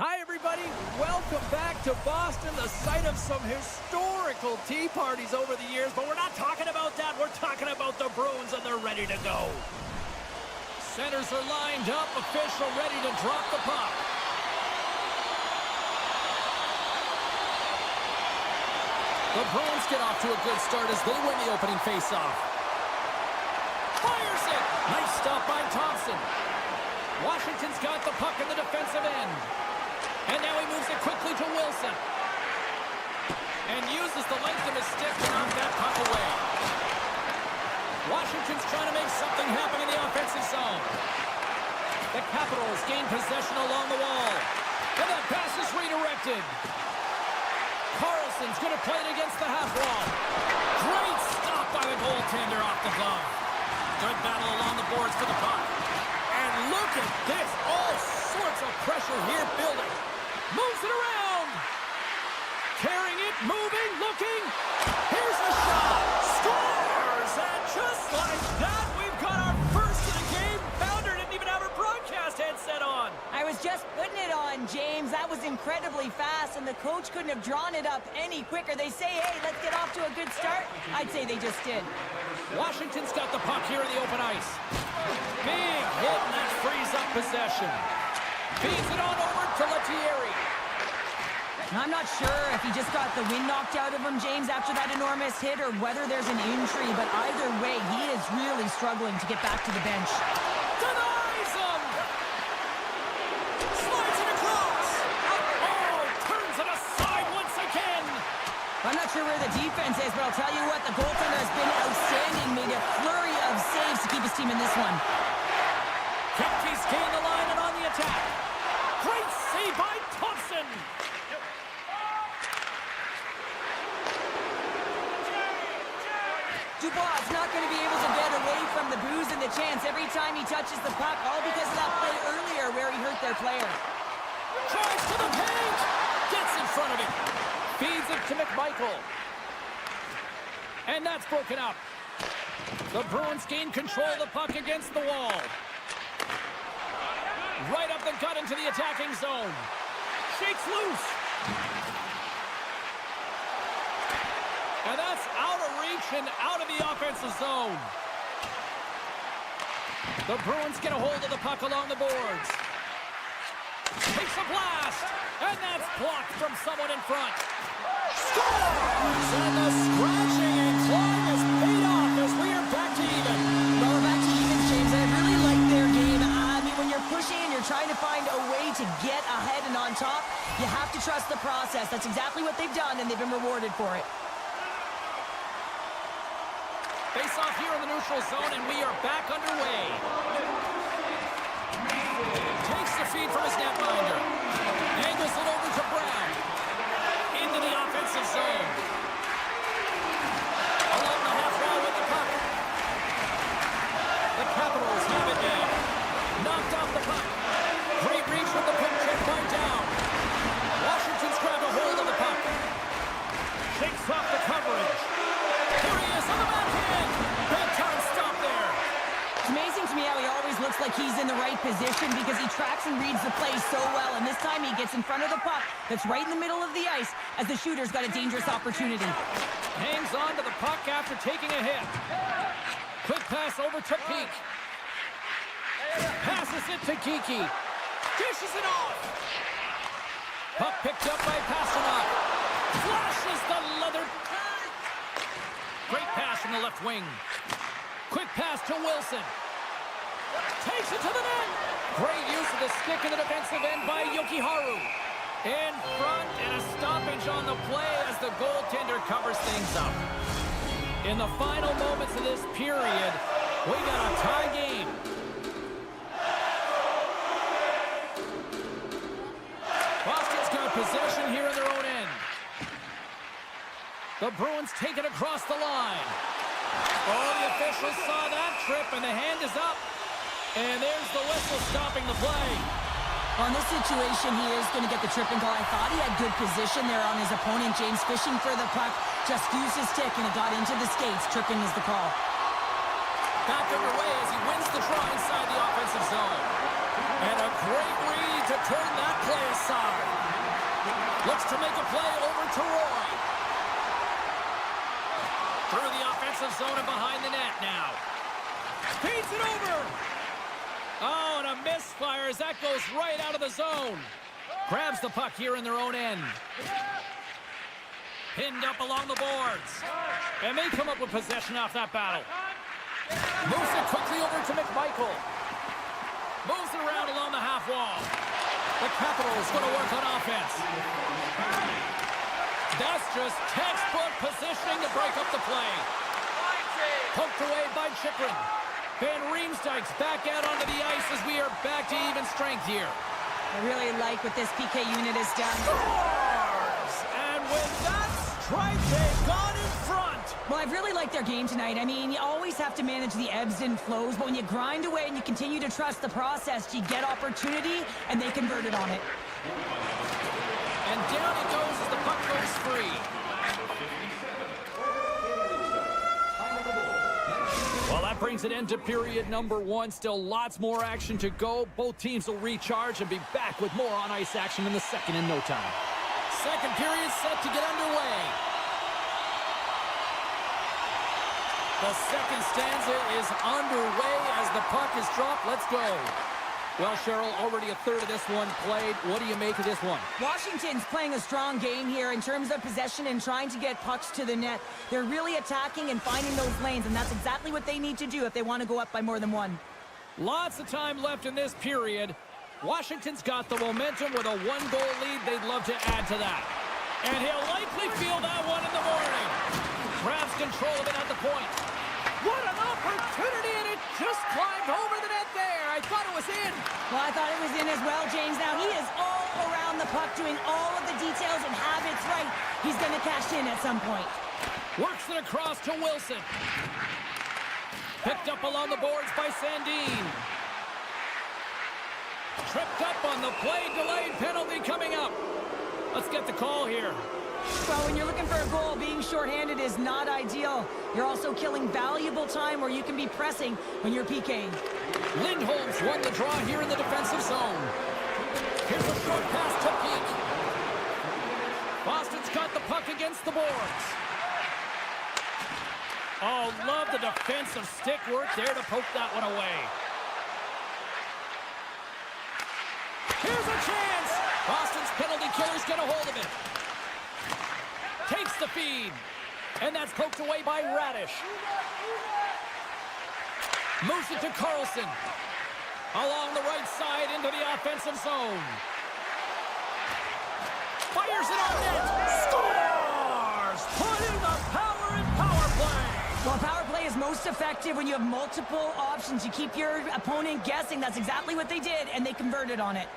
Hi, everybody. Welcome back to Boston, the site of some historical tea parties over the years. But we're not talking about that. We're talking about the Bruins, and they're ready to go. Centers are lined up. Official ready to drop the puck. The Bruins get off to a good start as they win the opening faceoff. Fires it. Nice stop by Thompson. Washington's got the puck in the defensive end. And now he moves it quickly to Wilson. And uses the length of his stick to knock that puck away. Washington's trying to make something happen in the offensive zone. The Capitals gain possession along the wall. And that pass is redirected. Carlson's going to play it against the half wall. Great stop by the goaltender off the glove. Good battle along the boards for the puck. And look at this. All sorts of pressure here building. Moves it around. Carrying it, moving, looking. Here's the shot. Scores! And just like that, we've got our first of the game. Bounder didn't even have her broadcast headset on. I was just putting it on, James. That was incredibly fast, and the coach couldn't have drawn it up any quicker. They say, hey, let's get off to a good start. I'd say they just did. Washington's got the puck here in the open ice. Big hit, and that frees up possession. Feeds it on over to Lettieri. I'm not sure if he just got the wind knocked out of him, James, after that enormous hit, or whether there's an injury, but either way, he is really struggling to get back to the bench. Denies him! Slides it across! Oh, turns it aside once again! I'm not sure where the defense is, but I'll tell you what, the goaltender has been outstanding, made a flurry of saves to keep his team in this one. Kempke's gained the line and on the attack. Great save by Thompson! Dubois not going to be able to get away from the booze and the chance every time he touches the puck, all because of that play earlier where he hurt their player. Tries to the paint! Gets in front of it. Feeds it to McMichael. And that's broken up. The Bruins gain control of the puck against the wall. Right up the gut into the attacking zone. Shakes loose. And that's out of reach and out of the offensive zone. The Bruins get a hold of the puck along the boards. Takes a blast. And that's blocked from someone in front. Scores! And the scratching and clawing is paid off as we are back to even. Well, we're back to even, James. I really like their game. I mean, when you're pushing and you're trying to find a way to get ahead and on top, you have to trust the process. That's exactly what they've done, and they've been rewarded for it. Face off here in the neutral zone, and we are back underway. Takes the feed from his netminder. Angles it over to Brown. Into the offensive zone. Along the half wall with the puck. The Capitals have it now. Knocked off the puck. Great reach with the puck check by Down. Washington's grabbed a hold of the puck. Shakes off the coverage. Here he is on the backhand. Big time stop there. It's amazing to me how he always looks like he's in the right position because he tracks and reads the play so well. And this time he gets in front of the puck that's right in the middle of the ice as the shooter's got a dangerous opportunity. Hangs on to the puck after taking a hit. Quick pass over to Peak. Passes it to Kiki. Dishes it off. Puck picked up by Pasternak. Flashes the leather. Great pass from the left wing. Quick pass to Wilson. Takes it to the net. Great use of the stick in the defensive end by Jokiharju. In front and a stoppage on the play as the goaltender covers things up. In the final moments of this period, we got a tie game. Boston's got possession here in their own end. The Bruins take it across the line. Oh, the officials saw that trip, and the hand is up. And there's the whistle stopping the play. On this situation, he is going to get the tripping call. I thought he had good position there on his opponent. James fishing for the puck, just used his stick, and it got into the skates. Tripping is the call. Back underway as he wins the draw inside the offensive zone. And a great read to turn that play aside. Looks to make a play over to Roy. Through the offensive zone and behind the net now. Feeds it over. Oh, and a misfire as that goes right out of the zone. Grabs the puck here in their own end. Pinned up along the boards. And they come up with possession off that battle. Moves it quickly over to McMichael. Moves it around along the half wall. The Capitals going to work on offense. That's just textbook positioning to break up the play. Poked away by Chychrun. Van Riemsdyk's back out onto the ice as we are back to even strength here. I really like what this PK unit has done. Scores! And with that strike, they've gone in front. Well, I've really liked their game tonight. I mean, you always have to manage the ebbs and flows, but when you grind away and you continue to trust the process, you get opportunity, and they converted on it. And down it goes as the puck goes free. Well, that brings an end to period number one. Still lots more action to go. Both teams will recharge and be back with more on-ice action in the second in no time. Second period set to get underway. The second stanza is underway as the puck is dropped. Let's go. Well, Cheryl, already a third of this one played. What do you make of this one? Washington's playing a strong game here in terms of possession and trying to get pucks to the net. They're really attacking and finding those lanes, and that's exactly what they need to do if they want to go up by more than one. Lots of time left in this period. Washington's got the momentum with a one-goal lead. They'd love to add to that. And he'll likely feel that one in the morning. Grabs control of it at the point. What an opportunity, and it just climbed over the net there. I thought it was in. Well, I thought it was in as well, James. Now, he is all around the puck, doing all of the details and habits right. He's going to cash in at some point. Works it across to Wilson. Picked up along the boards by Sandin. Tripped up on the play, delayed penalty coming up. Let's get the call here. Well, when you're looking for a goal, being shorthanded is not ideal. You're also killing valuable time where you can be pressing when you're PKing. Lindholm's won the draw here in the defensive zone. Here's a short pass to Peak. Boston's got the puck against the boards. Oh, love the defensive stick work there to poke that one away. Here's a chance. Boston's penalty killer's get a hold of it. Takes the feed. And that's poked away by Radish. Moves it to Carlson. Along the right side into the offensive zone. Fires it on net. Scores! Put in the power and power play. Well, power play is most effective when you have multiple options. You keep your opponent guessing. That's exactly what they did, and they converted on it.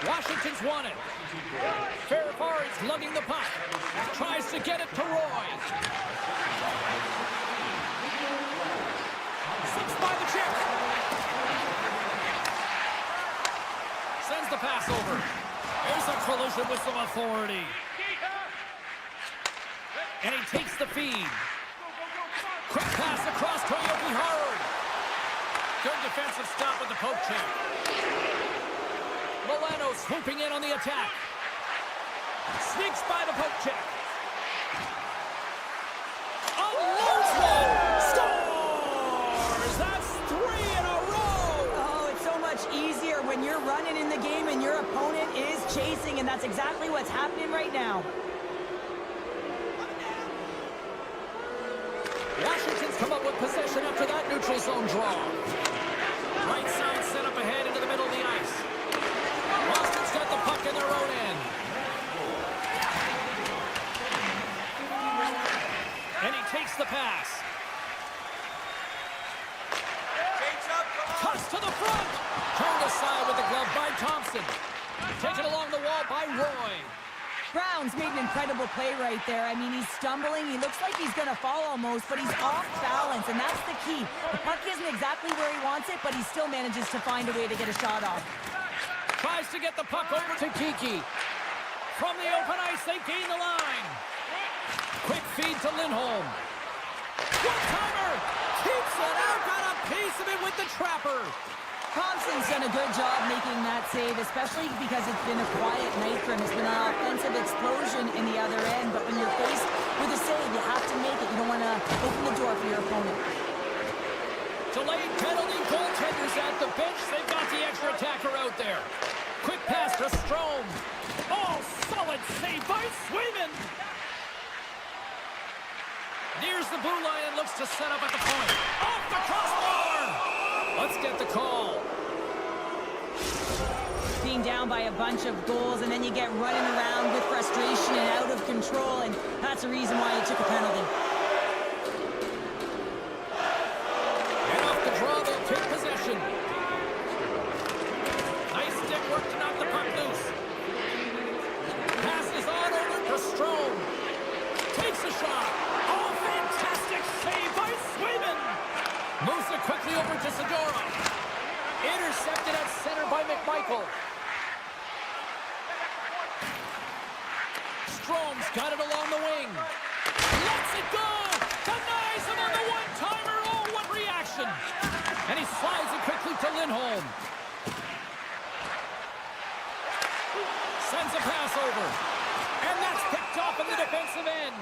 Washington's won it. Fairfar's lugging the puck. Tries to get it to Roy. Slips by the check. Sends the pass over. There's a collision with some authority. And he takes the feed. Quick pass across to Yogi Hard. Good defensive stop with the poke check. Milano swooping in on the attack. Sneaks by the poke check. Unloads one. Scores! That's 3 in a row. Oh, it's so much easier when you're running in the game and your opponent is chasing, and that's exactly what's happening right now. Washington's come up with possession after that neutral zone draw. Right side set up ahead into the middle of the ice. Boston's got the puck in their own end. And he takes the pass. Cuts to the front. Turned aside with the glove by Thompson. Taken along the wall by Roy. Brown's made an incredible play right there. I mean, he's stumbling. He looks like he's going to fall almost, but he's off balance, and that's the key. The puck isn't exactly where he wants it, but he still manages to find a way to get a shot off. Tries to get the puck over to Kiki. From the open ice, they gain the line. Quick feed to Lindholm. One-timer. Keeps it out. Got a piece of it with the trapper. Thompson's done a good job making that save, especially because it's been a quiet night for him. It's been an offensive explosion in the other end, but when you're faced with a save, you have to make it. You don't want to open the door for your opponent. Delayed penalty, goaltenders at the bench. They've got the extra attacker out there. Quick pass to Strome. Oh, solid save by Swayman. Nears the blue line and looks to set up at the point. Off the crossbar! Let's get the call. Being down by a bunch of goals, and then you get running around with frustration and out of control, and that's the reason why you took a penalty. And off the draw, they'll take possession. Nice stick work to knock the puck loose. Passes on over to Strome. Takes a shot. Oh, fantastic save by Swayman. Moves it quickly over to Zadorov. Intercepted at center by McMichael. Strome's got it along the wing. Lets it go. Denies him on the one-timer. Oh, what reaction. And he slides it quickly to Lindholm. Sends a pass over. And that's picked off in the defensive end.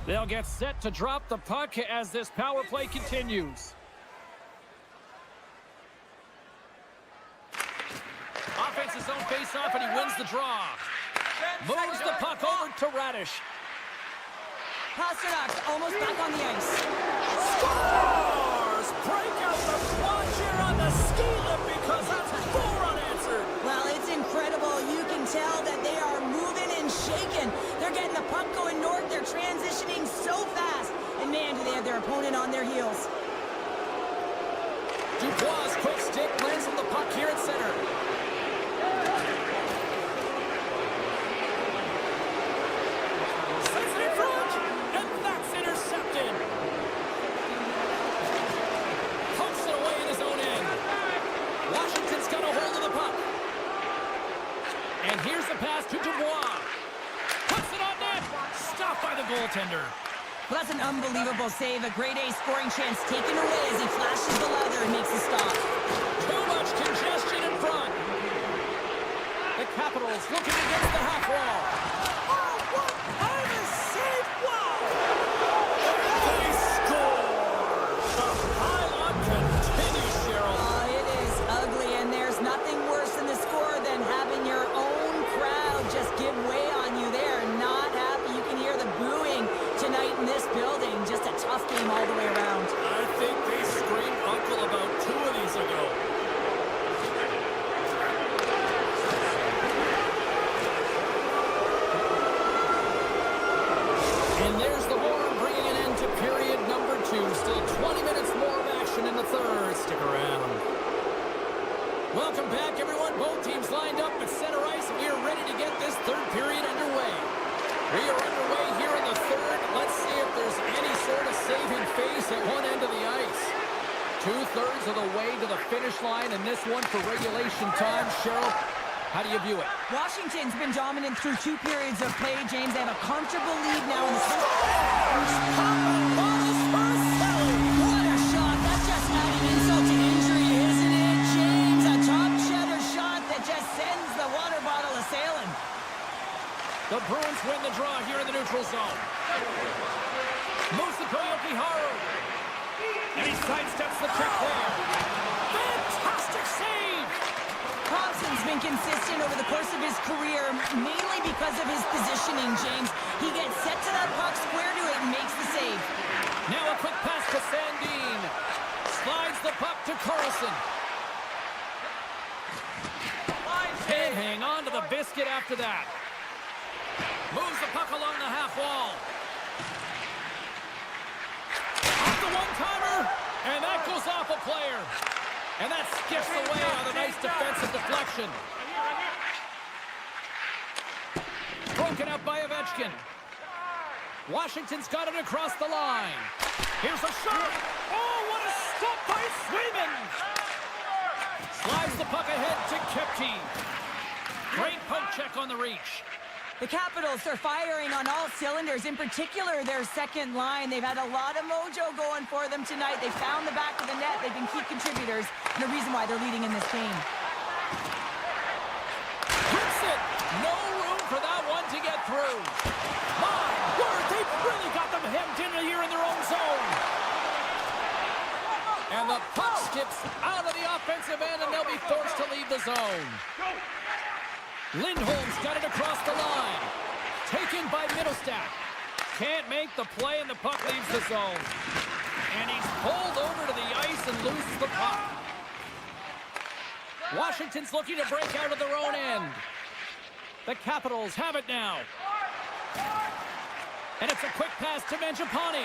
They'll get set to drop the puck as this power play continues. Offense's own face-off, and he wins the draw. Moves the puck over to Radish. Pasternak's almost back on the ice. Scores! Break out the clutch here on the ski lift because that's 4 unanswered. Well, it's incredible. You can tell that they are moving and shaking. They're getting the puck going north. They're transitioning so fast. And man, do they have their opponent on their heels. Dubois' quick stick lands on the puck here at center. Sends it in front, and that's intercepted. Pumps it away in his own end. Washington's got a hold of the puck. And here's the pass to Dubois. Puts it on net. Stopped by the goaltender. Well, that's an unbelievable save. A grade A scoring chance taken away as he flashes the leather and makes the stop. Too much congestion in front. The Capitals looking against the half wall. Oh, what kind of save! Wow! They score! The pylon continues, Cheryl. Oh, it is ugly, and there's nothing worse in the score than having your own crowd just give way on you. They are not happy. You can hear the booing tonight in this building. Just a tough game all the way around. I think they screamed uncle about 2 of these ago. And there's the horn bringing an end to period number 2. Still 20 minutes more of action in the third. Stick around. Welcome back, everyone. Both teams lined up at center ice. We are ready to get this third period underway. We are underway here in the third. Let's see if there's any sort of saving face at one end of the ice. 2/3 of the way to the finish line, and this one for regulation time. Cheryl, how do you view it? Washington's been dominant through 2 periods of play, James. They have a comfortable lead now in the What a shot. That's just adding insult to injury, isn't it, James? A top cheddar shot that just sends the water bottle a-sailing. The Bruins win the draw here in the neutral zone. Moves the Koyoki Haru. And he sidesteps the trick there. Fantastic save! Thompson's been consistent over the course of his career, mainly because of his positioning, James. He gets set to that puck, square to it, and makes the save. Now a quick pass to Sandin. Slides the puck to Carlson. Can't hang on to the biscuit after that. Moves the puck along the half wall. Off the one-timer, and that goes off a player. And that skips away on a nice defensive deflection. Broken up by Ovechkin. Washington's got it across the line. Here's a shot. Oh, what a stop by Swayman. Slides the puck ahead to Kepke. Great poke check on the reach. The Capitals are firing on all cylinders, in particular their second line. They've had a lot of mojo going for them tonight. They found the back of the net. They've been key contributors, and the reason why they're leading in this game. Hits it! No room for that one to get through. My word, they've really got them hemmed in here in their own zone. And the puck skips out of the offensive end, and they'll be forced to leave the zone. Lindholm's got it across the line. Taken by Middlestat. Can't make the play, and the puck leaves the zone. And he's pulled over to the ice and loses the puck. Washington's looking to break out of their own end. The Capitals have it now. And it's a quick pass to Mangiapane.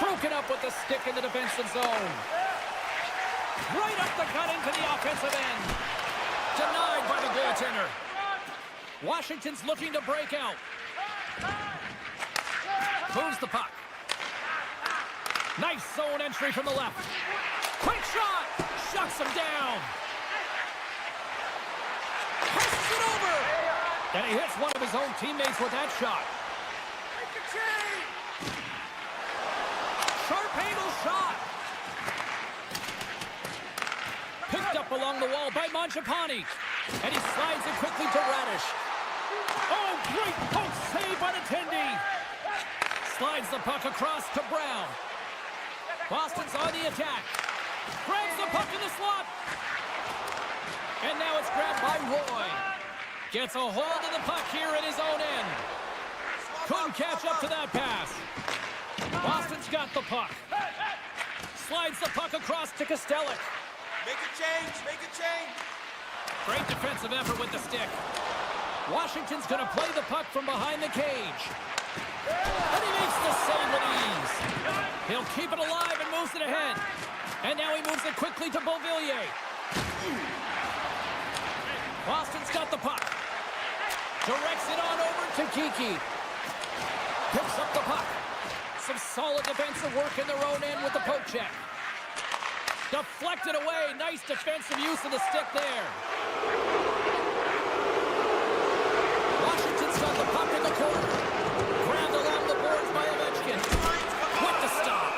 Broken up with the stick in the defensive zone. Right up the gut into the offensive end. Denied by the goaltender. Washington's looking to break out. Moves the puck. Nice zone entry from the left. Quick shot! Shuts him down. Passes it over. And he hits one of his own teammates with that shot. Sharp angle shot. Picked up along the wall by Mangiapane. And he slides it quickly to Radish. Oh, great poke save by the Tendy. Slides the puck across to Brown. Boston's on the attack. Grabs the puck in the slot. And now it's grabbed by Roy. Gets a hold of the puck here in his own end. Couldn't catch up to that pass. Boston's got the puck. Slides the puck across to Kostelic. Make a change, make a change. Great defensive effort with the stick. Washington's going to play the puck from behind the cage. And he makes the save with ease. He'll keep it alive and moves it ahead. And now he moves it quickly to Beauvillier. Boston's got the puck. Directs it on over to Kiki. Picks up the puck. Some solid defensive work in their own end with the poke check. Deflected away. Nice defensive use of the stick there. Washington's got the puck in the corner. Grabbed along the boards by Ovechkin. With the stop.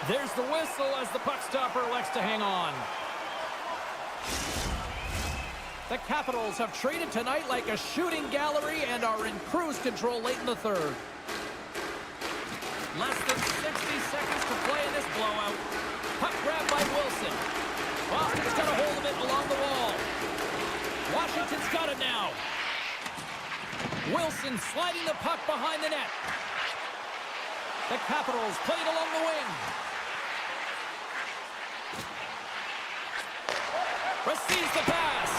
There's the whistle as the puck stopper elects to hang on. The Capitals have traded tonight like a shooting gallery and are in cruise control late in the third. Less than 60 seconds to play in this blowout. Puck grabbed by Wilson. Boston's got a hold of it along the wall. Washington's got it now. Wilson sliding the puck behind the net. The Capitals play it along the wing. Receives the pass.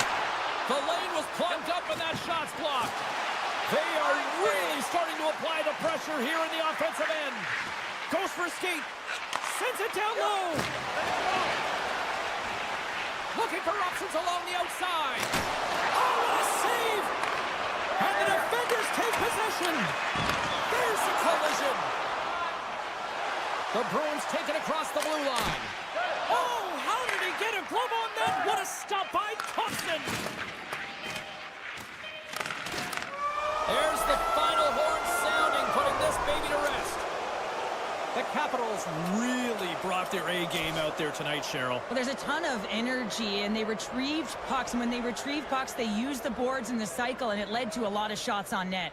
The lane was plugged up and that shot's blocked. They are really starting to apply the pressure here in the offensive end. Goes for a skate. Sends it down low. Looking for options along the outside. Oh, what a save! And the defenders take possession. There's the collision. The Bruins take it across the blue line. Oh, how did he get a glove on that? What a stop by Thompson. There's the final horn sounding, putting this baby to rest. The Capitals really brought their A game out there tonight, Cheryl. Well, there's a ton of energy, and they retrieved pucks. And when they retrieved pucks, they used the boards in the cycle, and it led to a lot of shots on net.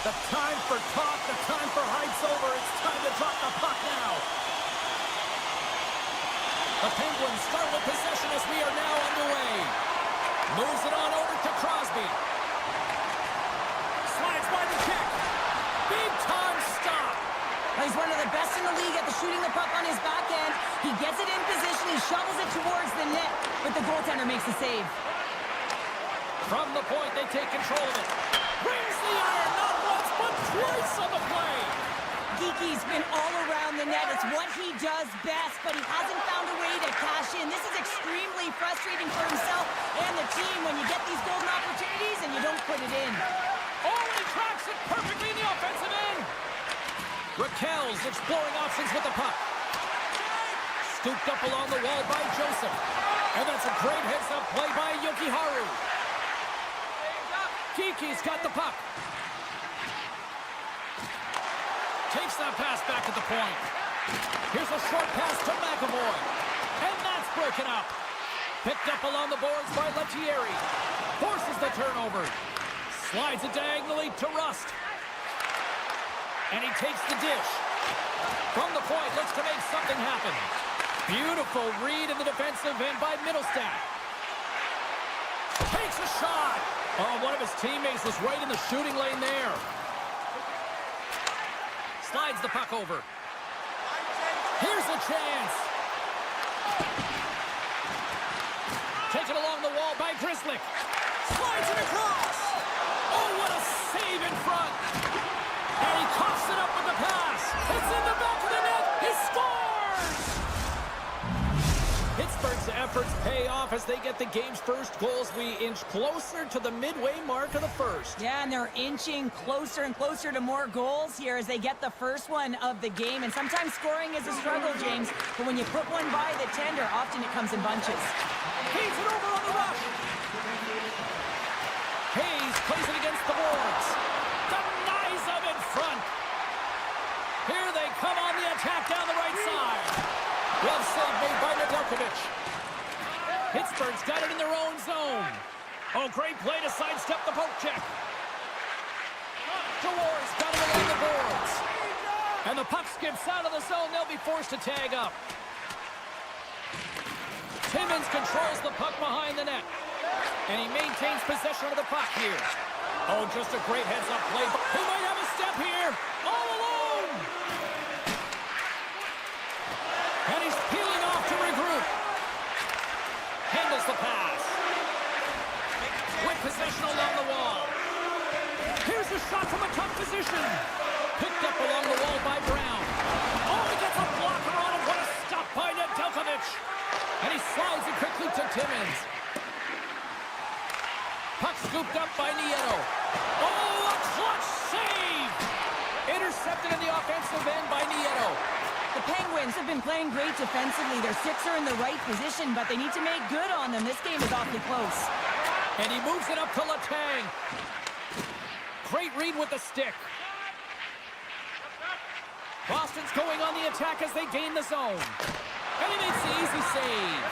The time for talk, the time for hype's over. It's time to drop the puck now. The Penguins start with possession as we are now underway. Moves it on over to Crosby. Slides by the kick. Big time stop. He's one of the best in the league at the shooting the puck on his back end. He gets it in position. He shovels it towards the net, but the goaltender makes the save. From the point, they take control of it. Rings the iron, not once, but twice on the play. Geeky's been all around the net. It's what he does best, but he hasn't found a way to cash in. This is extremely frustrating for himself and the team when you get these golden opportunities and you don't put it in. Oh, and he tracks it perfectly in the offensive end. Raquel's exploring options with the puck. Scooped up along the wall by Joseph. And that's a great heads-up play by Yokiharu. Kiki's got the puck. Takes that pass back at the point. Here's a short pass to McAvoy. And that's broken up. Picked up along the boards by Lettieri. Forces the turnover. Slides it diagonally to Rust. And he takes the dish. From the point, looks to make something happen. Beautiful read in the defensive end by Middlestat. Takes a shot. Oh, one of his teammates was right in the shooting lane there. Slides the puck over. Here's a chance. Taken along the wall by Grzelcyk. Slides it across. Oh, what a save in front. And he coughs it up with the pass. It's in the back of the net. He scores! Pittsburgh's efforts pay off as they get the game's first goals. We inch closer to the midway mark of the first. Yeah, and they're inching closer and closer to more goals here as they get the first one of the game. And sometimes scoring is a struggle, James. But when you put one by the tender, often it comes in bunches. Feeds it over on the rush. Hayes plays it against the boards. Denies them in front. Here they come on the attack down the right side. Well save made by Nedeljkovic. Pittsburgh's got it in their own zone. Oh, great play to sidestep the poke check. Dewar's got it along the boards. And the puck skips out of the zone. They'll be forced to tag up. Timmins controls the puck behind the net. And he maintains possession of the puck here. Oh, just a great heads-up play. He might have a step here. All alone. And he's peeling off to regroup. Handles the pass. With possession along the wall. Here's a shot from a tough position. Picked up along the wall by Brown. Oh, he gets a blocker on him. What a stop by Nedeljkovic. And he slides it quickly to Timmins. Puck scooped up by Nieto. Oh, a clutch save! Intercepted in the offensive end by Nieto. The Penguins have been playing great defensively. Their sticks are in the right position, but they need to make good on them. This game is awfully close. And he moves it up to Letang. Great read with the stick. Boston's going on the attack as they gain the zone. And he makes the easy save.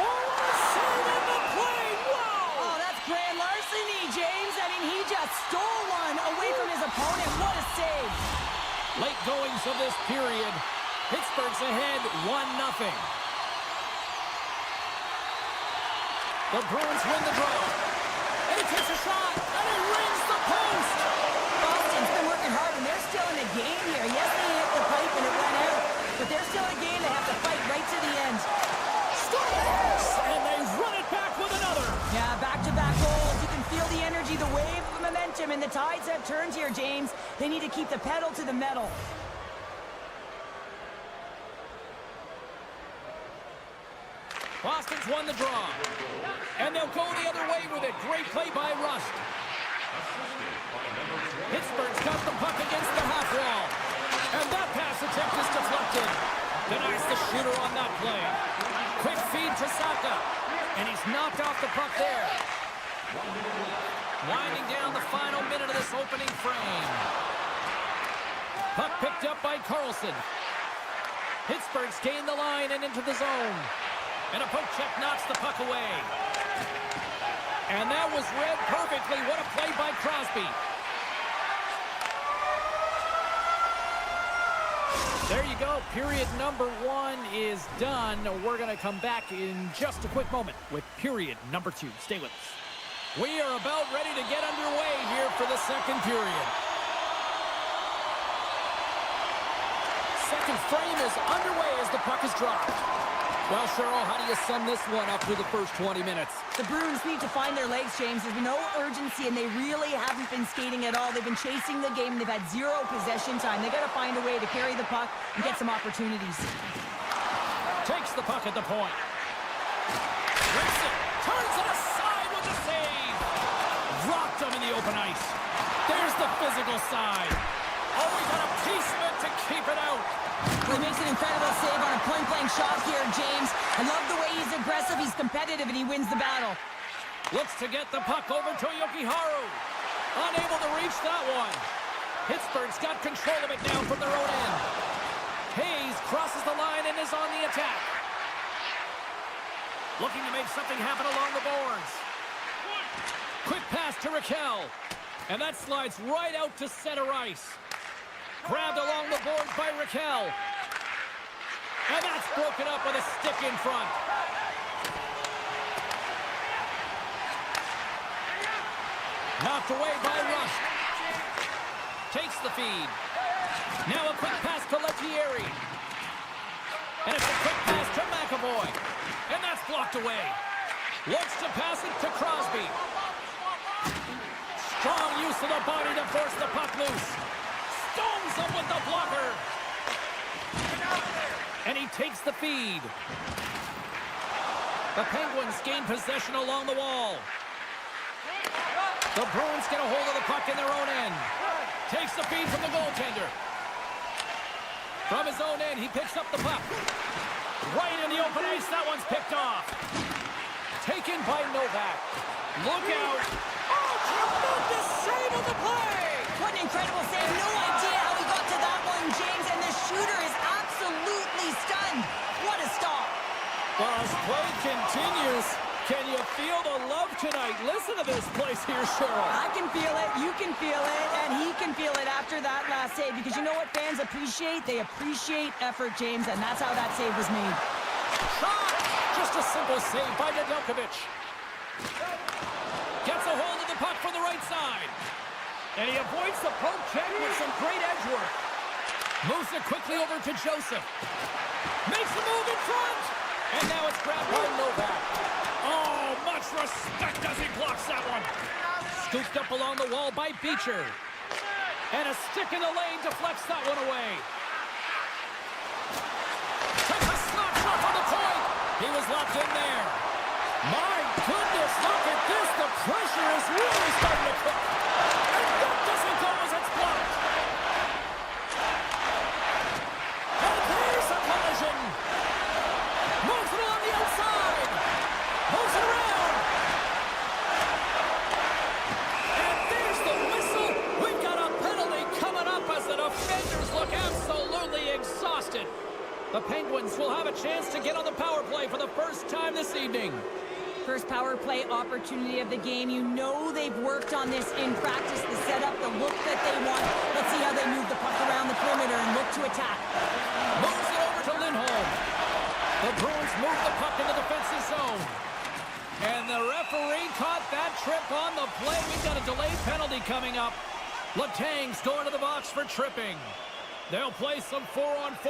Oh, a save on the play! Wow! Oh, that's grand larceny, James. I mean, he just stole one away from his opponent. What a save. Late goings of this period. Pittsburgh's ahead 1-0. The Bruins win the draw. And he takes a shot, and he rings the post! Boston's been working hard, and they're still in the game here. Yes, they hit the pipe and it went out, but they're still in a game. They have to fight right to the end. Scores! And they run it back with another. Yeah, back-to-back goals. You can feel the energy, the wave of momentum, and the tides have turned here, James. They need to keep the pedal to the metal. Boston's won the draw. And they'll go the other way with it. Great play by Rust. Pittsburgh's got the puck against the half wall. And that pass attempt is deflected. Denies the shooter on that play. Quick feed to Saka. And he's knocked off the puck there. Winding down the final minute of this opening frame. Puck picked up by Carlson. Pittsburgh's gained the line and into the zone. And a poke check knocks the puck away. And that was read perfectly. What a play by Crosby. There you go. Period number 1 is done. We're going to come back in just a quick moment with period number 2. Stay with us. We are about ready to get underway here for the second period. Second frame is underway as the puck is dropped. Well, Cheryl, how do you sum this one up through the first 20 minutes? The Bruins need to find their legs, James. There's been no urgency, and they really haven't been skating at all. They've been chasing the game. They've had 0 possession time. They've got to find a way to carry the puck and get some opportunities. Takes the puck at the point. Rips it. Turns it aside with a save. Dropped him in the open ice. There's the physical side. Oh, he got a piece of it to keep it out. He makes an incredible save on a point-blank shot here, James. I love the way he's aggressive, he's competitive, and he wins the battle. Looks to get the puck over to Jokiharju. Unable to reach that one. Pittsburgh's got control of it now from their own end. Hayes crosses the line and is on the attack. Looking to make something happen along the boards. Quick pass to Raquel. And that slides right out to center ice. Grabbed along the boards by Raquel. And that's broken up with a stick in front. Knocked away by Rush. Takes the feed. Now a quick pass to Lettieri. And it's a quick pass to McAvoy. And that's blocked away. Looks to pass it to Crosby. Strong use of the body to force the puck loose. Stones him with the blocker. And he takes the feed. The Penguins gain possession along the wall. The Bruins get a hold of the puck in their own end. Takes the feed from the goaltender. From his own end, he picks up the puck. Right in the open ice, that one's picked off. Taken by Novak. Look out. Oh, tremendous save of the play. What an incredible save. No idea how he got to that one, James, and the shooter is absolutely stunned. What a stop. Well, as play continues, can you feel the love tonight? Listen to this place here, Cheryl. I can feel it, you can feel it, and he can feel it after that last save, because you know what fans appreciate? They appreciate effort, James, and that's how that save was made. Shot! Just a simple save by Nedeljkovic. Gets a hold of the puck from the right side. And he avoids the poke check with some great edge work. Moves it quickly over to Joseph. Makes a move in front. And now it's grabbed by Novak. Oh, much respect as he blocks that one. Scooped up along the wall by Beecher. And a stick in the lane deflects that one away. Took a slap shot on the point. He was locked in there. My goodness, look at this. The pressure is really starting to cook. And that doesn't go as it's blocked. And there's a collision. Moves it along the outside. Moves it around. And there's the whistle. We've got a penalty coming up as the defenders look absolutely exhausted. The Penguins will have a chance to get on the power play for the first time this evening. First power play opportunity of the game. You know they've worked on this in practice, the setup, the look that they want. Let's see how they move the puck around the perimeter and look to attack. Moves it over to Lindholm. The Bruins move the puck in the defensive zone. And the referee caught that trip on the play. We've got a delayed penalty coming up. Letang's going to the box for tripping. They'll play some 4-on-4.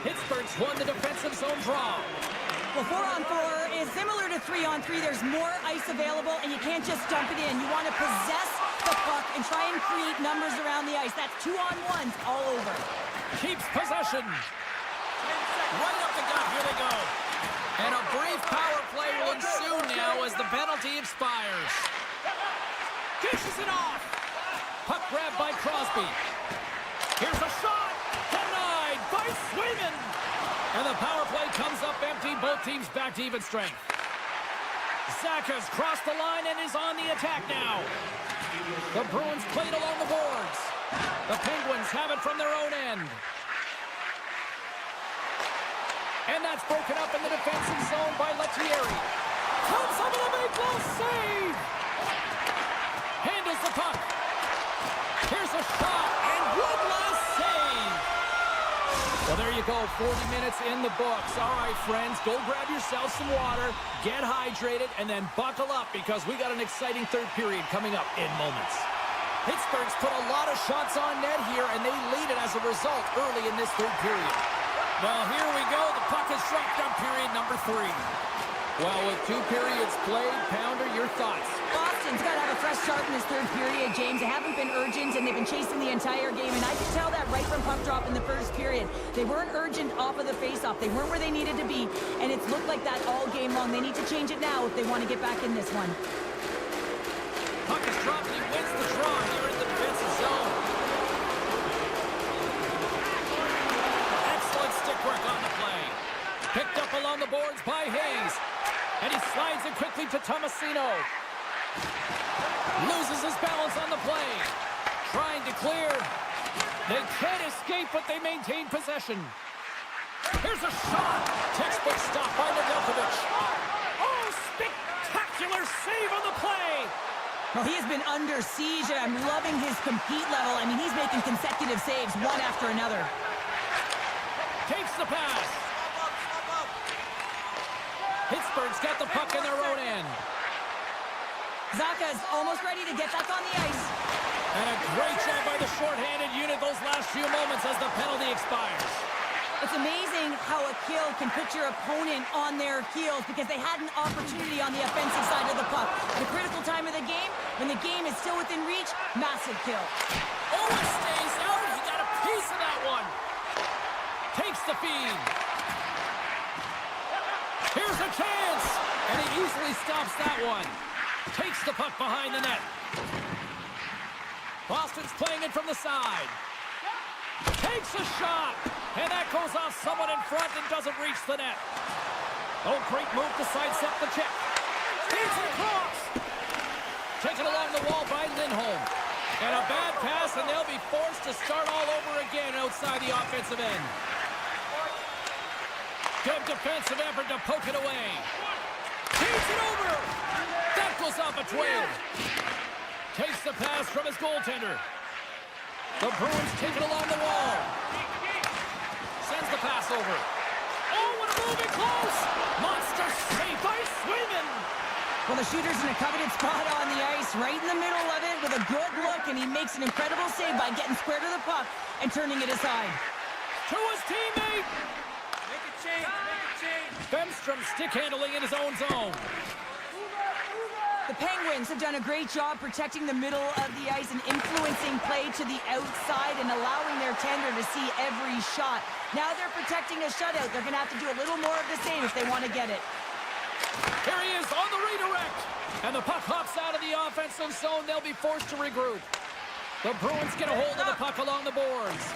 Pittsburgh's won the defensive zone draw. Well, 4-on-4 is similar to 3-on-3. There's more ice available, and you can't just dump it in. You want to possess the puck and try and create numbers around the ice. That's 2-on-1s all over. Keeps possession. Right up the gut. Here they go. And a brief power play will ensue now as the penalty expires. Dishes it off. Puck grabbed by Crosby. Here's a shot. Denied by Swayman. And the power play comes up empty. Both teams back to even strength. Zaka's crossed the line and is on the attack now. The Bruins played along the boards. The Penguins have it from their own end. And that's broken up in the defensive zone by Lettieri. Comes up with a big blow save. Handles the puck. Here's a shot, and one last save. you go. 40 minutes in the books. All right, friends, go grab yourself some water, get hydrated, and then buckle up because we got an exciting third period coming up in moments. Pittsburgh's put a lot of shots on net here, and they lead it as a result early in this third period. Well, here we go. The puck is dropped on period number 3. Well, with 2 periods played, Pounder, your thoughts? Boston's got to have a fresh start in this third period, James. They haven't been urgent, and they've been chasing the entire game, and I can tell that right from puck drop in the first period. They weren't urgent off of the faceoff. They weren't where they needed to be, and it's looked like that all game long. They need to change it now if they want to get back in this one. Puck is dropped, and he wins the draw here in the defensive zone. Excellent stick work on the play. Picked up along the boards by Hayes. And he slides it quickly to Tomasino. Loses his balance on the play. Trying to clear. They can't escape, but they maintain possession. Here's a shot. Textbook stop by Nedeljkovic. Oh, spectacular save on the play. Well, he has been under siege, and I'm loving his compete level. I mean, he's making consecutive saves, one after another. Takes the pass. Pittsburgh's got the puck in their own end. Zaka's almost ready to get back on the ice. And a great job by the shorthanded unit those last few moments as the penalty expires. It's amazing how a kill can put your opponent on their heels because they had an opportunity on the offensive side of the puck. At a critical time of the game, when the game is still within reach, massive kill. Oh, it stays out. He got a piece of that one. Takes the feed. Here's a chance. And he easily stops that one. Takes the puck behind the net. Boston's playing it from the side. Takes a shot. And that goes off someone in front and doesn't reach the net. Oh, great move to sidestep the check. Feeds it across. Taken along the wall by Lindholm. And a bad pass, and they'll be forced to start all over again outside the offensive end. Good defensive effort to poke it away. Feeds it over. That goes off a twig. Takes the pass from his goaltender. The Bruins take it along the wall. Sends the pass over. Oh, what a move in close. Monster save by Swayman. Well, the shooter's in a coveted spot on the ice, right in the middle of it with a good look, and he makes an incredible save by getting square to the puck and turning it aside. To his teammate. Make a change, make a change. Bemstrom stick handling in his own zone. The Penguins have done a great job protecting the middle of the ice and influencing play to the outside and allowing their tender to see every shot. Now they're protecting a shutout. They're going to have to do a little more of the same if they want to get it. Here he is on the redirect. And the puck hops out of the offensive zone. They'll be forced to regroup. The Bruins get a hold of the puck along the boards.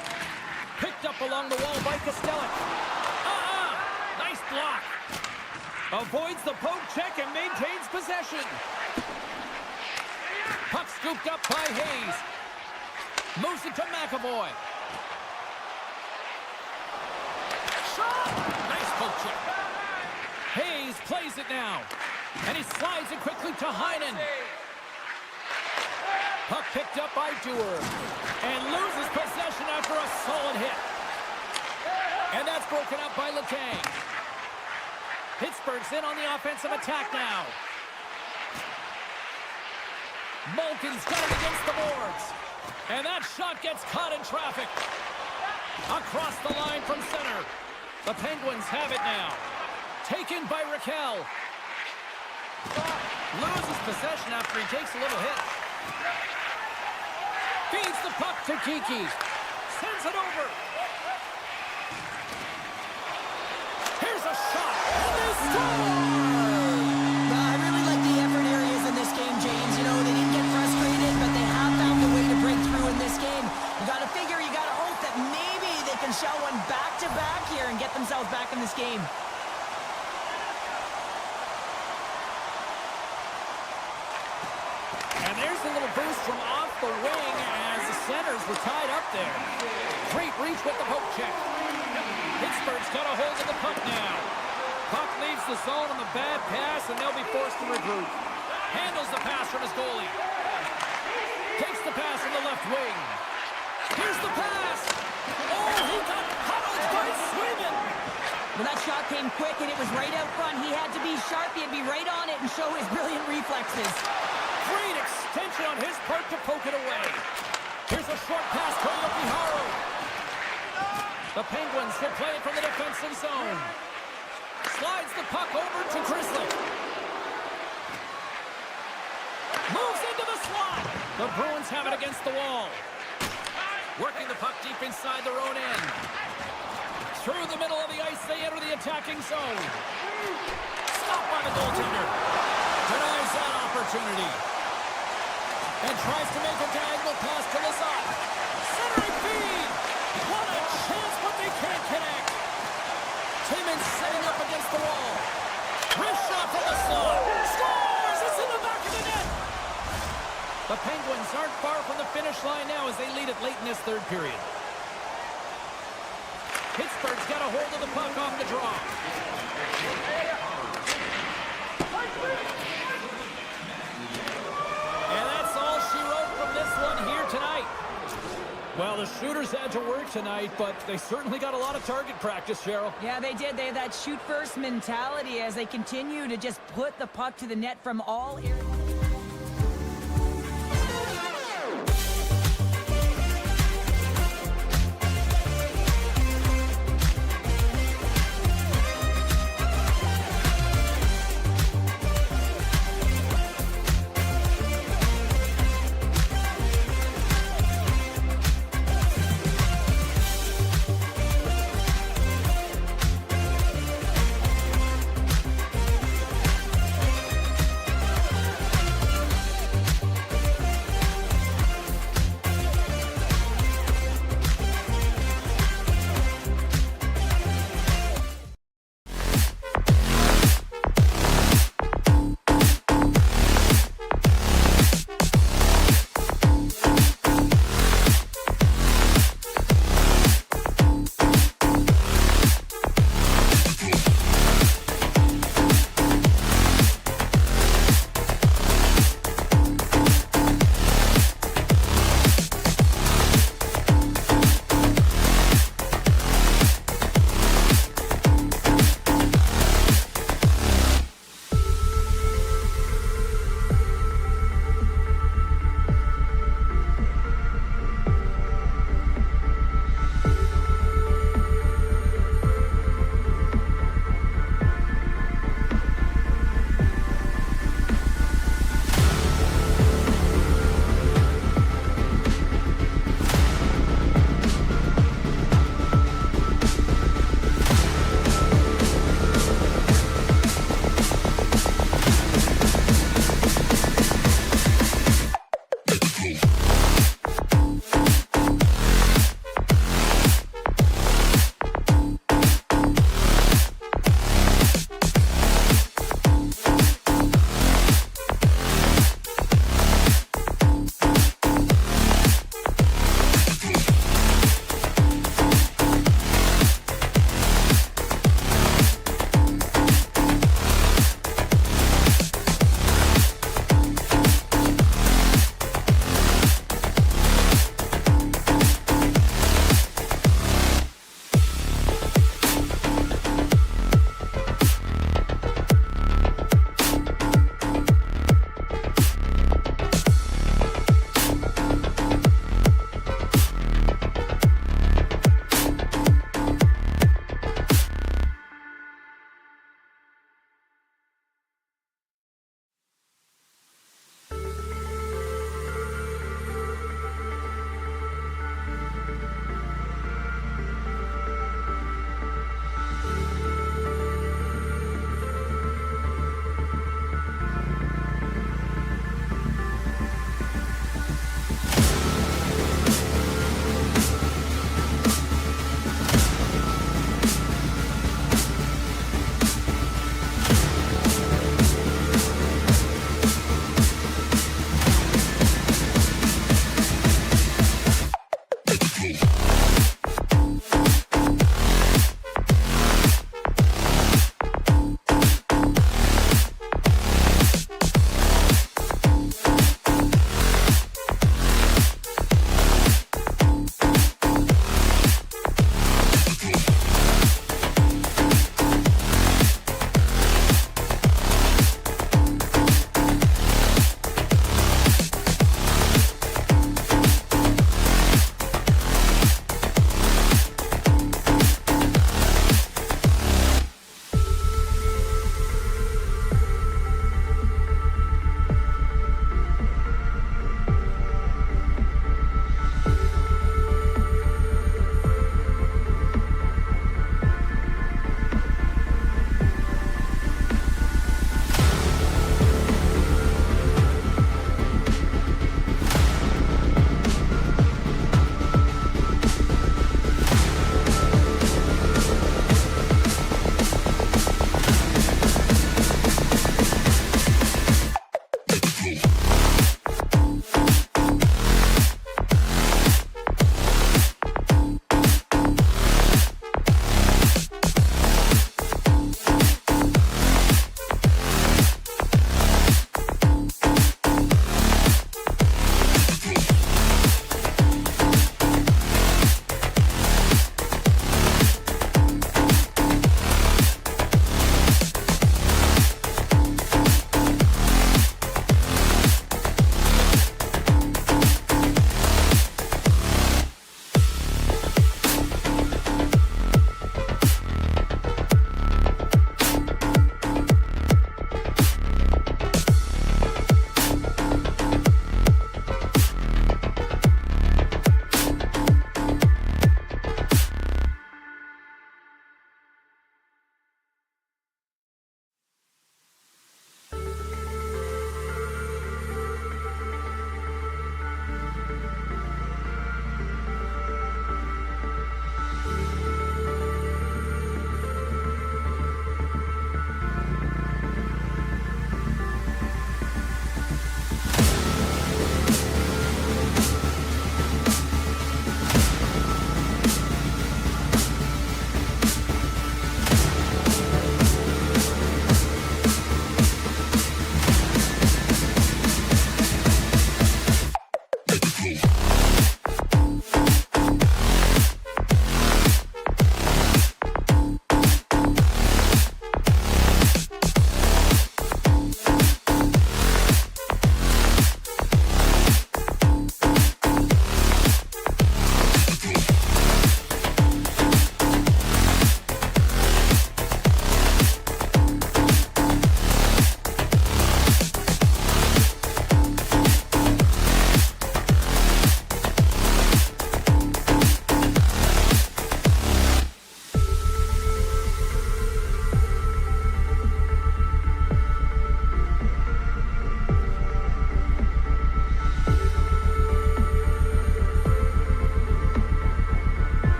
Picked up along the wall by Kostelic. Nice block. Avoids the poke check and maintains possession. Puck scooped up by Hayes. Moves it to McAvoy. Shot! Nice poke check. Hayes plays it now. And he slides it quickly to Heinen. Puck picked up by Dewar. And loses possession after a solid hit. And that's broken up by Letang. Pittsburgh's in on the offensive attack now. Malkin's got it against the boards. And that shot gets caught in traffic. Across the line from center. The Penguins have it now. Taken by Raquel. Loses possession after he takes a little hit. Feeds the puck to Kiki. Sends it over. Here's a shot. And they score! I really like the effort areas in this game, James. You know, they didn't get frustrated, but they have found a way to break through in this game. You got to figure, you got to hope that maybe they can shell one back-to-back here and get themselves back in this game. And there's a little boost from off the wing as the centers were tied up there. Great reach with the poke check. Pittsburgh's got a hold of the puck now. Puck leaves the zone on the bad pass, and they'll be forced to regroup. Handles the pass from his goalie. Takes the pass from the left wing. Here's the pass. Oh, he got huddled by Swayman. Well, that shot came quick, and it was right out front. He had to be sharp. He had to be right on it and show his brilliant reflexes. Great extension on his part to poke it away. Here's a short pass to Yokiharu. The Penguins should play it from the defensive zone. Slides the puck over to Grizzly. Moves into the slot. The Bruins have it against the wall. Working the puck deep inside their own end. Through the middle of the ice, they enter the attacking zone. Stopped by the goaltender. Denies that opportunity. And tries to make a diagonal pass to Lazat. Centering feed. What a chance, but they can't connect. Timmins setting up against the wall. Wrist shot from the slot. Scores! It's in the back of the net. The Penguins aren't far from the finish line now as they lead it late in this third period. Pittsburgh's got a hold of the puck off the draw. And that's all she wrote from this one here tonight. Well, the shooters had to work tonight, but they certainly got a lot of target practice, Cheryl. Yeah, they did. They had that shoot-first mentality as they continue to just put the puck to the net from all areas.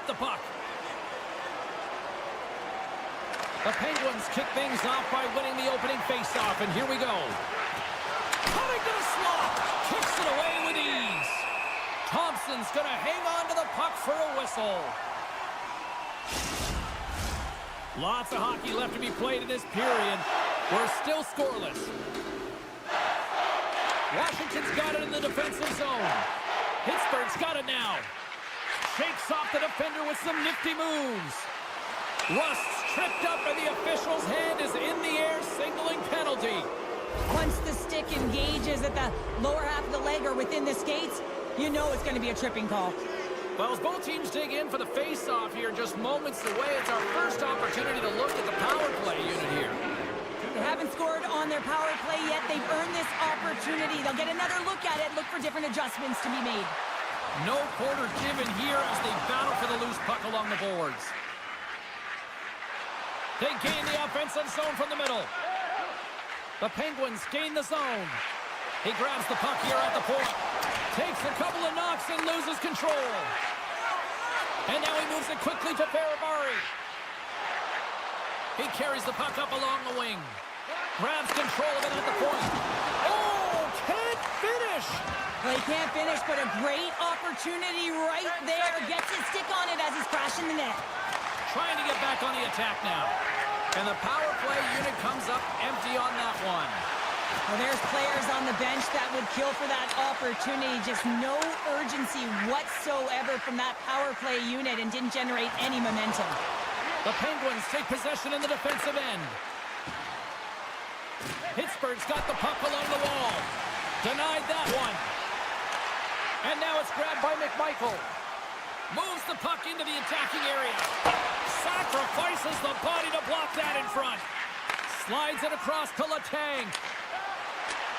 up the puck. The Penguins kick things off by winning the opening faceoff, and here we go. Coming to the slot. Kicks it away with ease. Thompson's going to hang on to the puck for a whistle. Lots of hockey left to be played in this period. We're still scoreless. Washington's got it in the defensive zone. Pittsburgh's got it now. Shakes off the defender with some nifty moves. Rust's tripped up and the official's hand is in the air, signaling penalty. Once the stick engages at the lower half of the leg or within the skates, you know it's going to be a tripping call. Well, as both teams dig in for the face-off here, just moments away, it's our first opportunity to look at the power play unit here. They haven't scored on their power play yet. They've earned this opportunity. They'll get another look at it, look for different adjustments to be made. No quarter given here as they battle for the loose puck along the boards. They gain the offensive zone from the middle. The Penguins gain the zone. He grabs the puck here at the point. Takes a couple of knocks and loses control. And now he moves it quickly to Ferrabari. He carries the puck up along the wing. Grabs control of it at the point. Oh, can't finish. Well, he can't finish, but a great opportunity right there. Gets his stick on it as he's crashing the net. Trying to get back on the attack now. And the power play unit comes up empty on that one. Well, there's players on the bench that would kill for that opportunity. Just no urgency whatsoever from that power play unit and didn't generate any momentum. The Penguins take possession in the defensive end. Pittsburgh's got the puck along the wall. Denied that one. And now it's grabbed by McMichael. Moves the puck into the attacking area. Sacrifices the body to block that in front. Slides it across to Letang.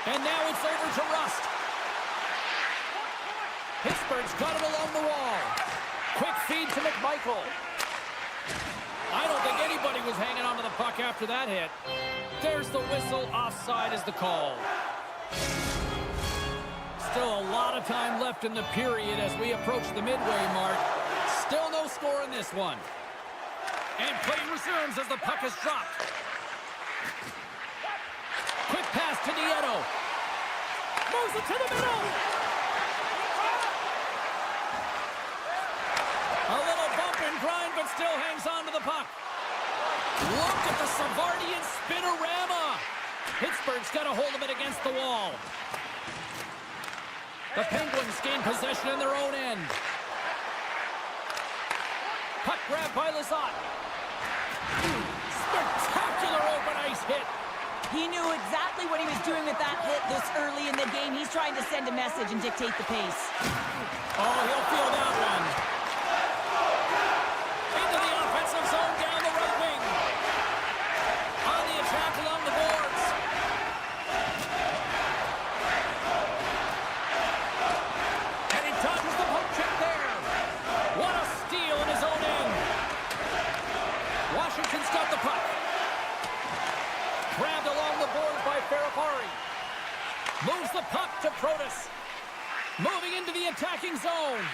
And now it's over to Rust. Pittsburgh's got it along the wall. Quick feed to McMichael. I don't think anybody was hanging on to the puck after that hit. There's the whistle. Offside is the call. Still a lot of time left in the period as we approach the midway mark. Still no score in this one. And play resumes as the puck is dropped. Quick pass to Nieto. Moves it to the middle. A little bump and grind, but still hangs on to the puck. Look at the Savardian spinorama. Pittsburgh's got a hold of it against the wall. The Penguins gain possession in their own end. Puck grab by Lizotte. Spectacular open ice hit. He knew exactly what he was doing with that hit this early in the game. He's trying to send a message and dictate the pace. Oh, he'll feel that one. Into the offensive zone down the right wing. On the attack along the boards. And he dodges the poke check there. What a steal in his own end. Washington's got the puck. Grabbed along the boards by Ferrapari. Moves the puck to Protas. Moving into the attacking zone.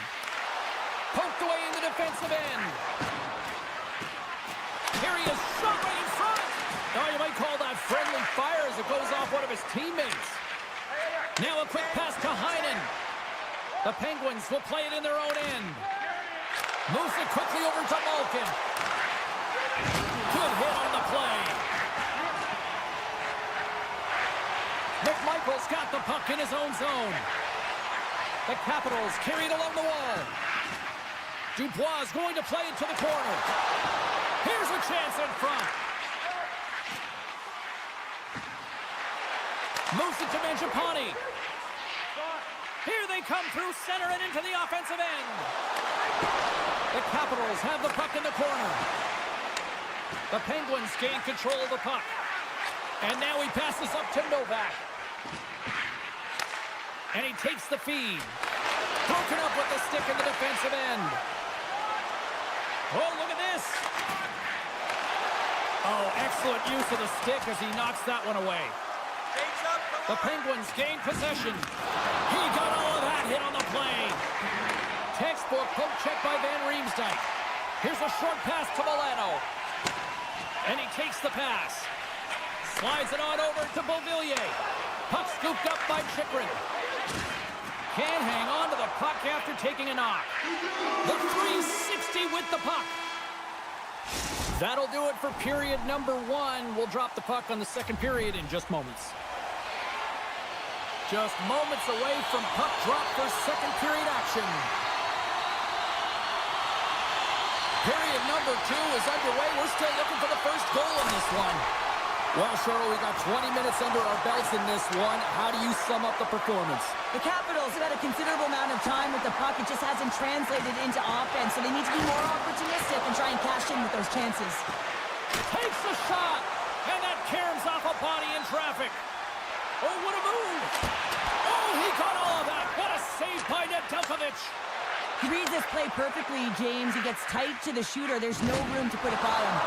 Poked away in the defensive end. Here he is, shot right in front. Oh, you might call that friendly fire as it goes off one of his teammates. Now a quick pass to Heinen. The Penguins will play it in their own end. Moves it quickly over to Malkin. Good hit on the play. McMichael's got the puck in his own zone. The Capitals carry it along the wall. Dubois is going to play it to the corner. Here's a chance in front. Moves it to Mangiapane. Here they come through center and into the offensive end. The Capitals have the puck in the corner. The Penguins gain control of the puck. And now he passes up to Novak. And he takes the feed. Broken up with the stick in the defensive end. Oh, look at this. Oh, excellent use of the stick as he knocks that one away. The Penguins gain possession. He got all of that hit on the play. Textbook poke check by Van Riemsdyk. Here's a short pass to Milano. And he takes the pass. Slides it on over to Beauvillier. Puck scooped up by Chychrun. Can't hang on to the puck after taking a knock. The 360 with the puck. That'll do it for period number 1. We'll drop the puck on the second period in just moments. Just moments away from puck drop for second period action. Period number 2 is underway. We're still looking for the first goal in this one. Well, Cheryl, we got 20 minutes under our belts in this one. How do you sum up the performance? The Capitals have had a considerable amount of time with the puck. It just hasn't translated into offense, so they need to be more opportunistic and try and cash in with those chances. Takes a shot, and that caroms off a body in traffic. Oh, what a move! Oh, he got all of that. What a save by Nedeljkovic. He reads this play perfectly, James. He gets tight to the shooter. There's no room to put it by him.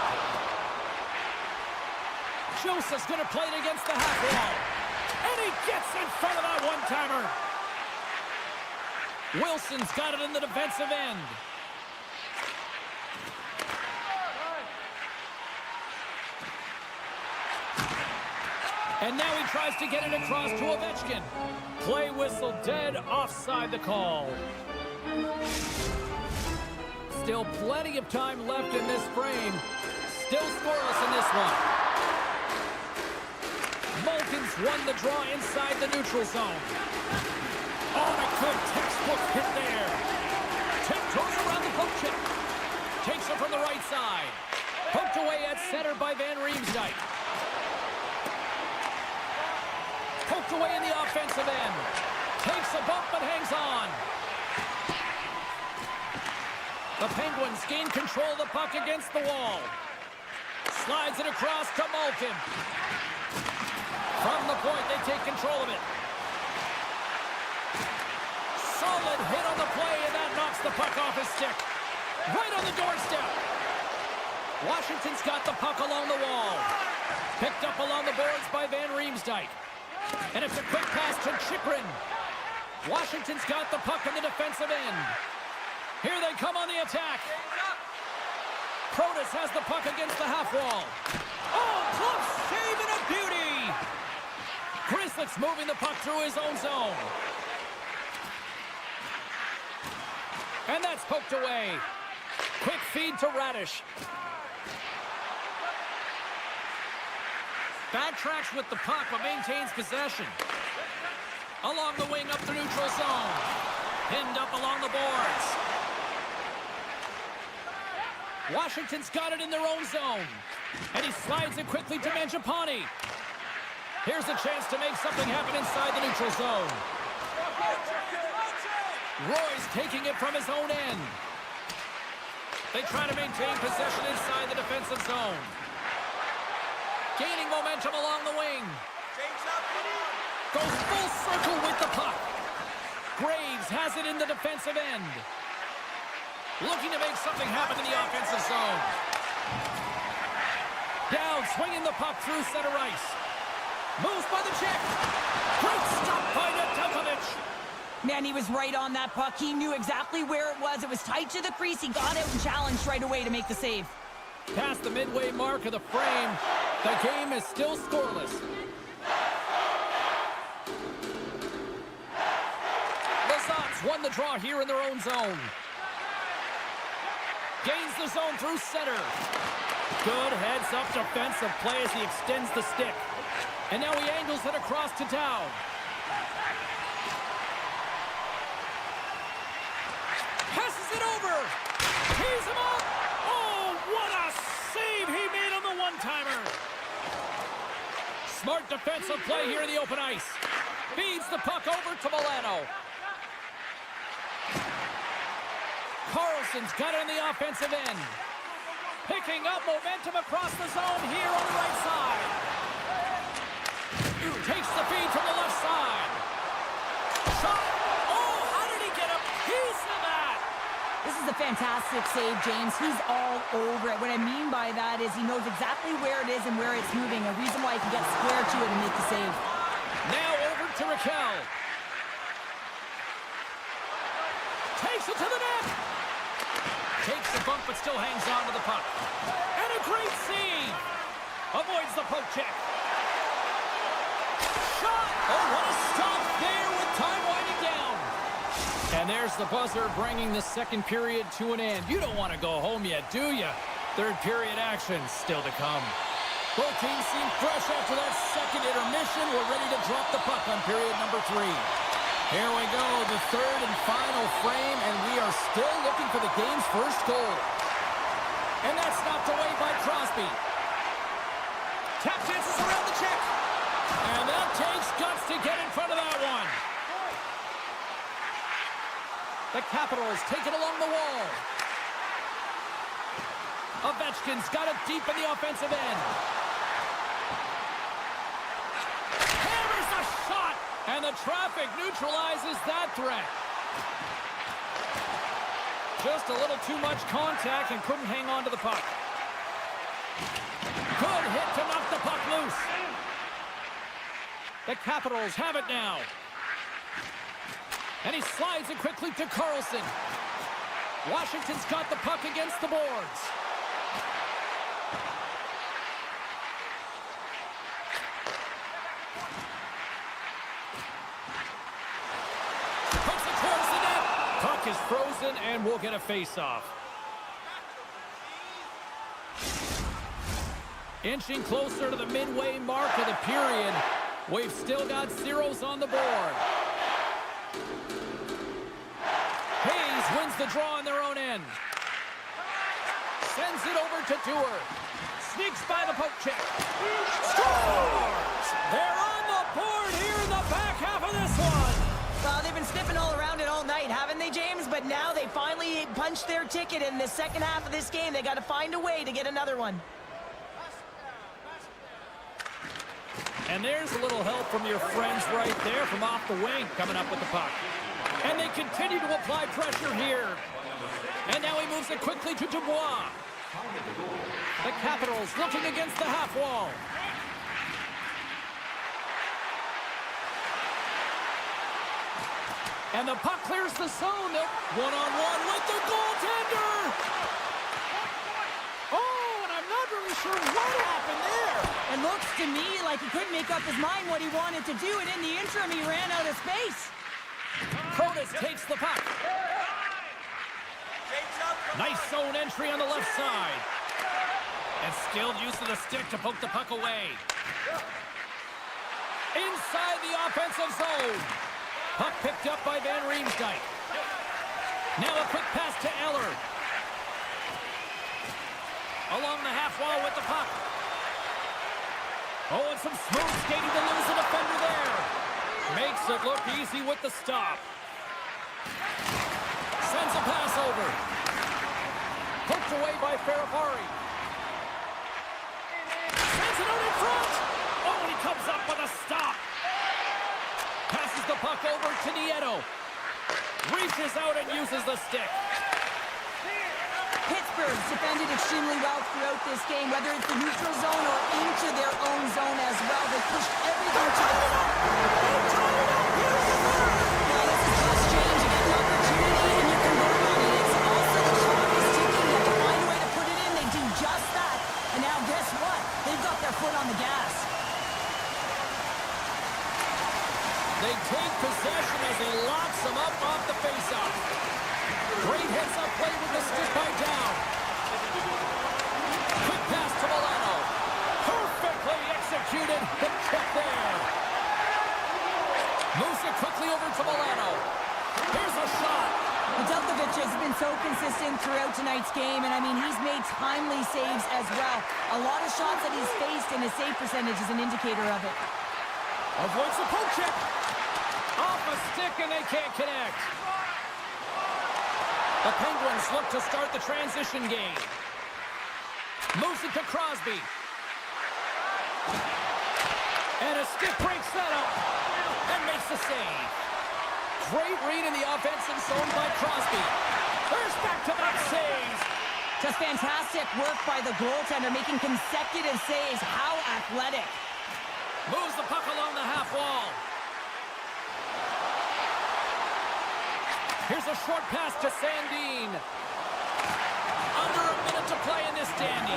Joseph's going to play it against the half wall. And he gets in front of that one-timer. Wilson's got it in the defensive end. And now he tries to get it across to Ovechkin. Play whistle dead, offside the call. Still plenty of time left in this frame. Still scoreless in this one. Malkin's won the draw inside the neutral zone. Oh, a good textbook hit there. Tiptoes around the poke chip. Takes it from the right side. Poked away at center by Van Riemsdyk. Poked away in the offensive end. Takes a bump but hangs on. The Penguins gain control of the puck against the wall. Slides it across to Malkin. From the point, they take control of it. Solid hit on the play, and that knocks the puck off his stick. Right on the doorstep. Washington's got the puck along the wall. Picked up along the boards by Van Riemsdyk. And it's a quick pass to Chychrun. Washington's got the puck in the defensive end. Here they come on the attack. Protas has the puck against the half wall. Oh, close save and a beauty. Grzelcyk's moving the puck through his own zone. And that's poked away. Quick feed to Radish. Backtracks with the puck but maintains possession. Along the wing up the neutral zone. Pinned up along the boards. Washington's got it in their own zone. And he slides it quickly to Mangiapane. Here's a chance to make something happen inside the neutral zone. Roy's taking it from his own end. They try to maintain possession inside the defensive zone. Gaining momentum along the wing. Goes full circle with the puck. Graves has it in the defensive end. Looking to make something happen in the offensive zone. Down, swinging the puck through center ice. Moves by the Czech. Great stop by Nedeljkovic. Man, he was right on that puck. He knew exactly where it was. It was tight to the crease. He got out and challenged right away to make the save. Past the midway mark of the frame, the game is still scoreless. Lazat's won the draw here in their own zone. Gains the zone through center. Good heads-up defensive play as he extends the stick. And now he angles it across to Dow. Passes it over. Tees him up. Oh, what a save he made on the one-timer. Smart defensive play here in the open ice. Feeds the puck over to Milano. Carlson's got it on the offensive end. Picking up momentum across the zone here on the right side. Takes the feed from the left side. Shot. Oh, how did he get a piece of that? This is a fantastic save, James. He's all over it. What I mean by that is he knows exactly where it is and where it's moving. A reason why he can get square to it and make the save. Now over to Raquel. Takes it to the net. Takes it bump, but still hangs on to the puck. And a great save! Avoids the poke check. Shot! Oh, what a stop there with time winding down. And there's the buzzer bringing the second period to an end. You don't want to go home yet, do you? Third period action still to come. Both teams seem fresh after that second intermission. We're ready to drop the puck on period number 3. Here we go, the third and final frame, and we are still looking for the game's first goal. And that's knocked away by Crosby. Tap chances around the check. And that takes guts to get in front of that one. The Capitals take it along the wall. Ovechkin's got it deep in the offensive end. Hammers the shot, and the traffic neutralizes that threat. Just a little too much contact and couldn't hang on to the puck. Good hit to knock the puck loose. The Capitals have it now. And he slides it quickly to Carlson. Washington's got the puck against the boards. Puts it towards the net. Puck is frozen and we'll get a face-off. Inching closer to the midway mark of the period. We've still got zeros on the board. Hayes wins the draw on their own end. Sends it over to Dewar. Sneaks by the poke check. Scores! They're on the board here in the back half of this one. Well, they've been sniffing all around it all night, haven't they, James? But now they finally punched their ticket in the second half of this game. They got to find a way to get another one. And there's a little help from your friends right there from off the wing coming up with the puck. And they continue to apply pressure here. And now he moves it quickly to Dubois. The Capitals looking against the half wall. And the puck clears the zone. One-on-one with the goaltender. Oh, and I'm not really sure what happened there. It looks to me like he couldn't make up his mind what he wanted to do, and in the interim, he ran out of space. Protas takes the puck. Nice zone entry on the left side. And skilled use of the stick to poke the puck away. Inside the offensive zone. Puck picked up by Van Riemsdyk. Now a quick pass to Eller. Along the half wall with the puck. Oh, and some smooth skating to lose a defender there. Makes it look easy with the stop. Sends a pass over. Poked away by Ferrapari. Sends it out in front. Oh, and he comes up with a stop. Passes the puck over to Nieto. Reaches out and uses the stick. Pittsburgh's defended extremely well throughout this game, whether it's the neutral zone or into their own zone as well. They pushed everything to the... Well, this is just change. You get an opportunity and you can work on it. It's also the clock is ticking. You have to find a way to put it in. They do just that. And now guess what? They've got their foot on the gas. They take possession as he locks them up off the faceoff. Great heads-up play with the stick by Down. Quick pass to Milano. Perfectly executed. The check there. Moves it quickly over to Milano. Here's a shot. Nedeljkovic has been so consistent throughout tonight's game, and I mean, he's made timely saves as well. A lot of shots that he's faced, and his save percentage is an indicator of it. Avoids the poke check. Off a stick, and they can't connect. The Penguins look to start the transition game. Moves it to Crosby. And a stick breaks that up. And makes the save. Great read in the offensive zone by Crosby. There's back-to-back saves. Just fantastic work by the goaltender, making consecutive saves. How athletic. Moves the puck along the half wall. Here's a short pass to Sandin. A to play in this dandy.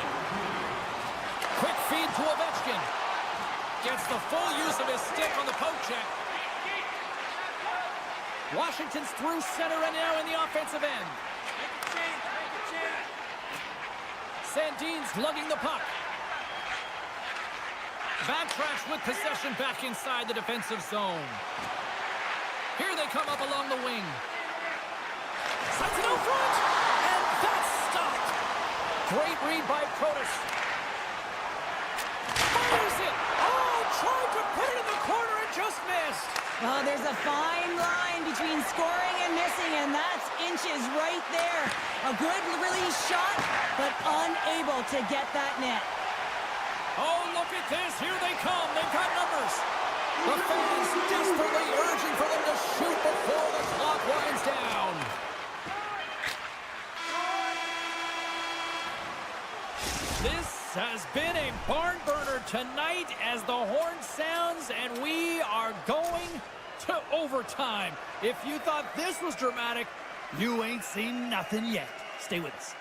Quick feed to Ovechkin. Gets the full use of his stick on the poke check. Washington's through center and now in the offensive end. Sandin's lugging the puck. Backtracks with possession back inside the defensive zone. Here they come up along the wing. Sends it out front, and that's stopped. Great read by Protas. Fires it. Oh, tried to put it in the corner and just missed. Well, there's a fine line between scoring and missing, and that's inches right there. A good release shot, but unable to get that net. Oh, look at this. Here they come. They've got numbers. The fans desperately urging for them to shoot before the clock winds down. This has been a barn burner tonight as the horn sounds, and we are going to overtime. If you thought this was dramatic, you ain't seen nothing yet. Stay with us.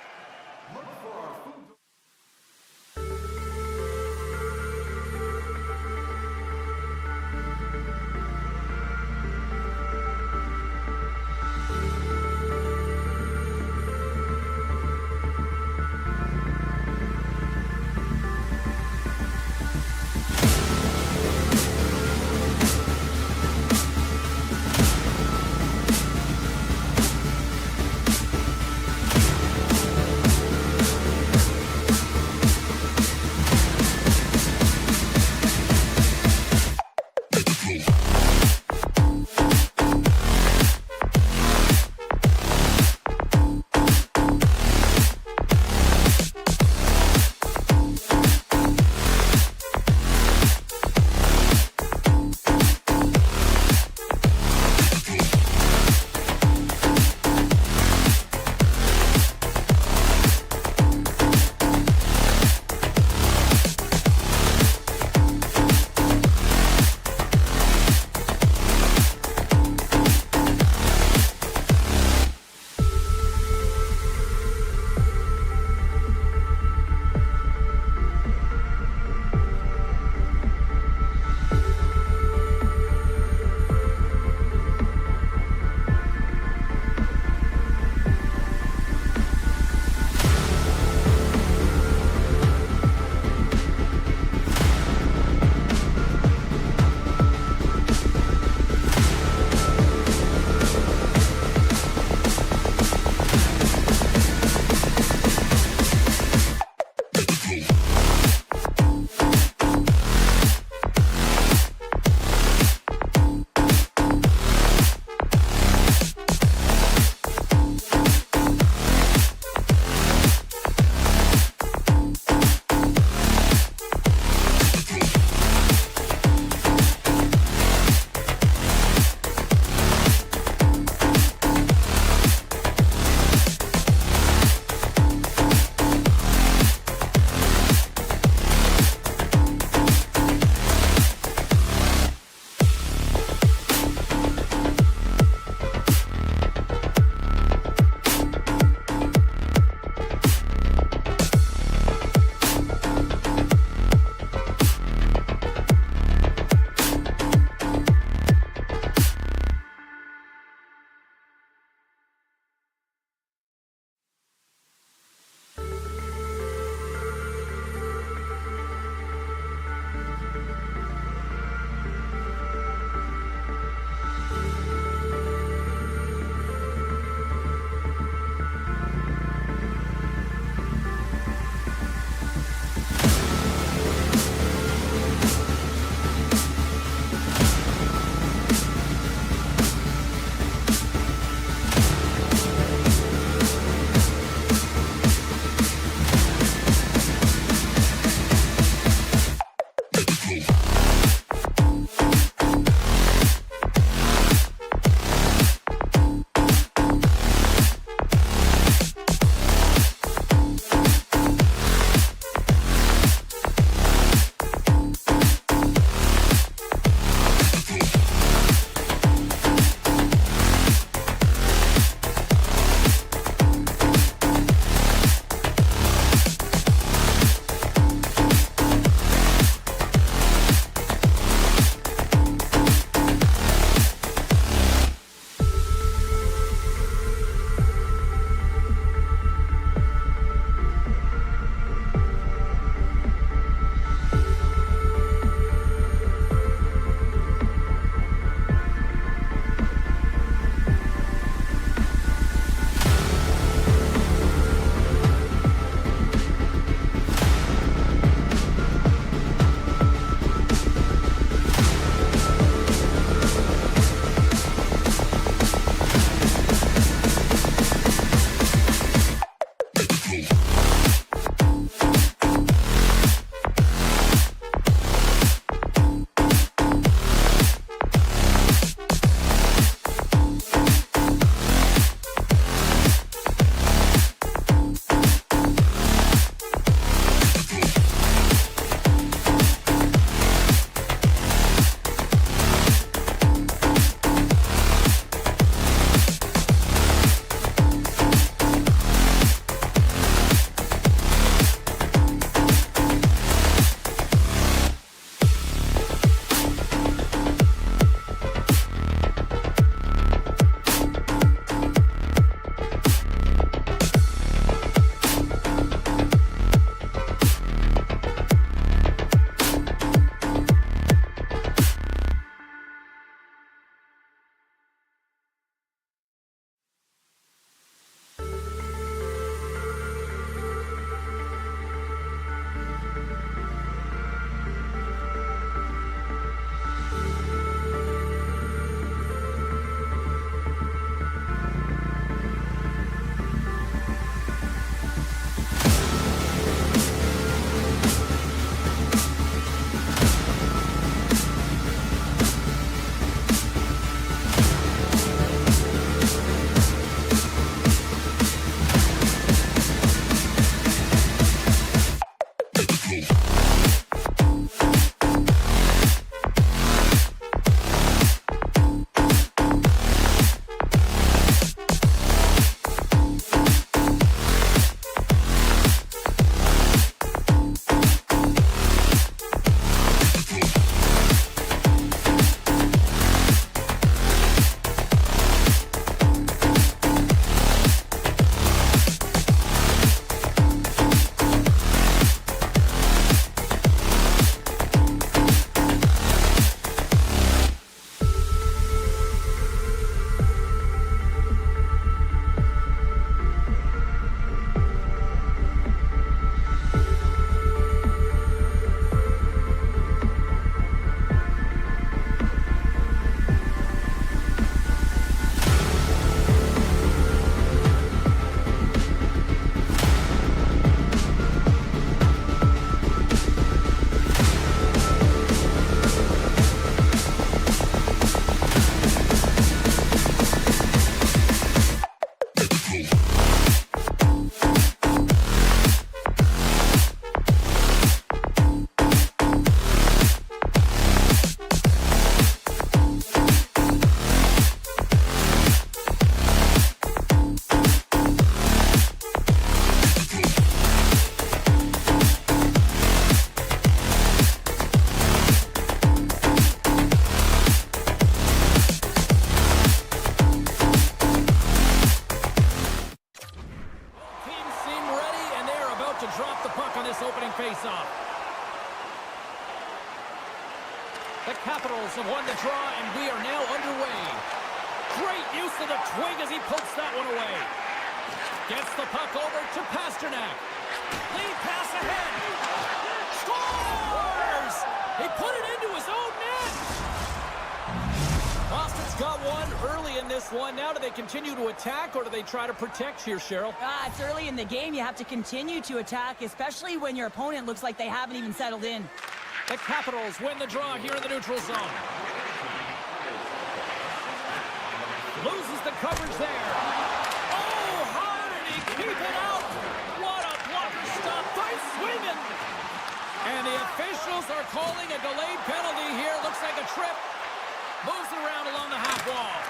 The Capitals have won the draw, and we are now underway. Great use of the twig as he pokes that one away. Gets the puck over to Pasternak. Lead pass ahead. Scores! He put it into his own net. Boston's got one early in this one. Now do they continue to attack, or do they try to protect here, Cheryl? It's early in the game. You have to continue to attack, especially when your opponent looks like they haven't even settled in. The Capitals win the draw here in the neutral zone. Loses the coverage there. Oh, how did he keep it out? What a blocker stop by Sweden. And the officials are calling a delayed penalty here. Looks like a trip. Moves it around along the half wall.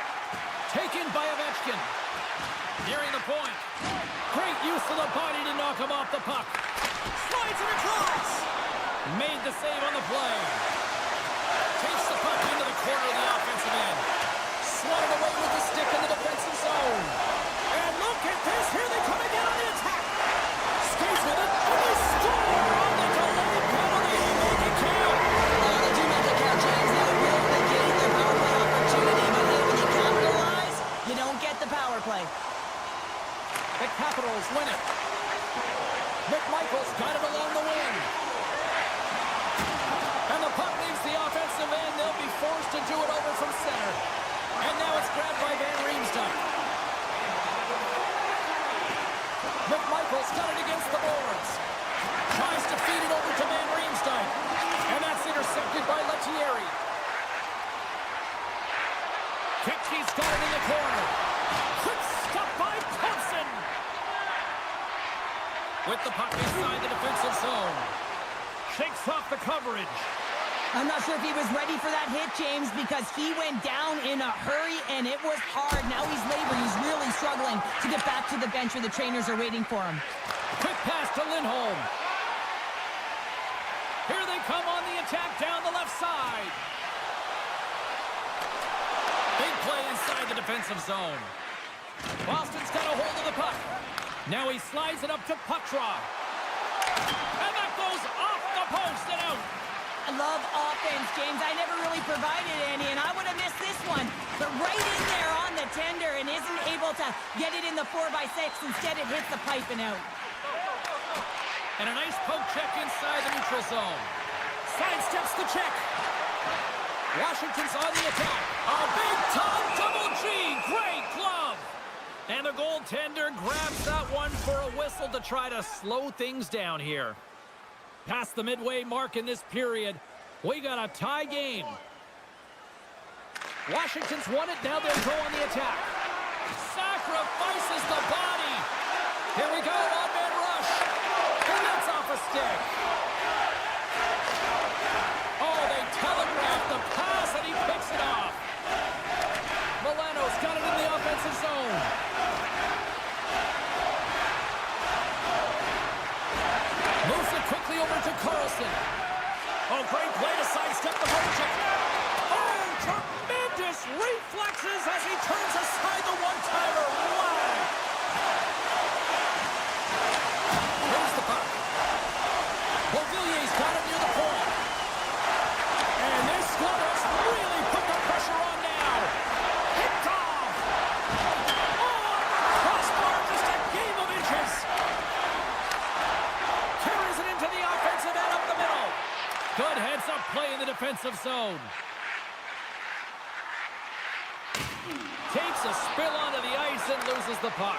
Taken by Ovechkin. Nearing the point. Great use of the body to knock him off the puck. Slides it across. Made the save on the play. Takes the puck into the corner of the offensive end. Swatted away with the stick in the defensive zone. And look at this. Here they come again on the attack. Skates with it. And they score on the delayed penalty. Make it count. They do make it count, James. They were really getting their power play opportunity, but hey, when you capitalize, you don't get the power play. The Capitals win it. McMichael's got it along the wing. And the puck leaves the offensive end. They'll be forced to do it over from center. And now it's grabbed by Van Riemsdyk. McMichael's got it against the boards. Tries to feed it over to Van Riemsdyk. And that's intercepted by Lettieri. Kicky's got it in the corner. Quick stop by Thompson. With the puck inside the defensive zone. Shakes off the coverage. I'm not sure if he was ready for that hit, James, because he went down in a hurry, and it was hard. Now he's laboring. He's really struggling to get back to the bench where the trainers are waiting for him. Quick pass to Lindholm. Here they come on the attack down the left side. Big play inside the defensive zone. Boston's got a hold of the puck. Now he slides it up to Poitras. And that goes off the post and out. I love offense, James. I never really provided any, and I would have missed this one. But right in there on the tender and isn't able to get it in the 4x6. Instead, it hits the pipe and out. And a nice poke check inside the neutral zone. Sidesteps the check. Washington's on the attack. A big time double G. Great glove. And the goaltender grabs that one for a whistle to try to slow things down here. Past the midway mark in this period, we got a tie game. Washington's won it. Now they'll go on the attack. Sacrifices the body. Here we go. One-man rush. And that's off a stick. Oh, they telegraphed the pass, and he picks it off. Milano's got it in the offensive zone. Moves it quickly over to Carlson. Oh, great play to sidestep the poke. Oh, tremendous reflexes as he turns aside the one-timer. Wow. Here's the puck. Beauvillier's got it near the point. And this squad has really put the pressure on now. Picked off. Oh, crossbar, just a game of inches. Carries it into the offensive end up the middle. Good heads-up play in the defensive zone. Takes a spill onto the ice and loses the puck.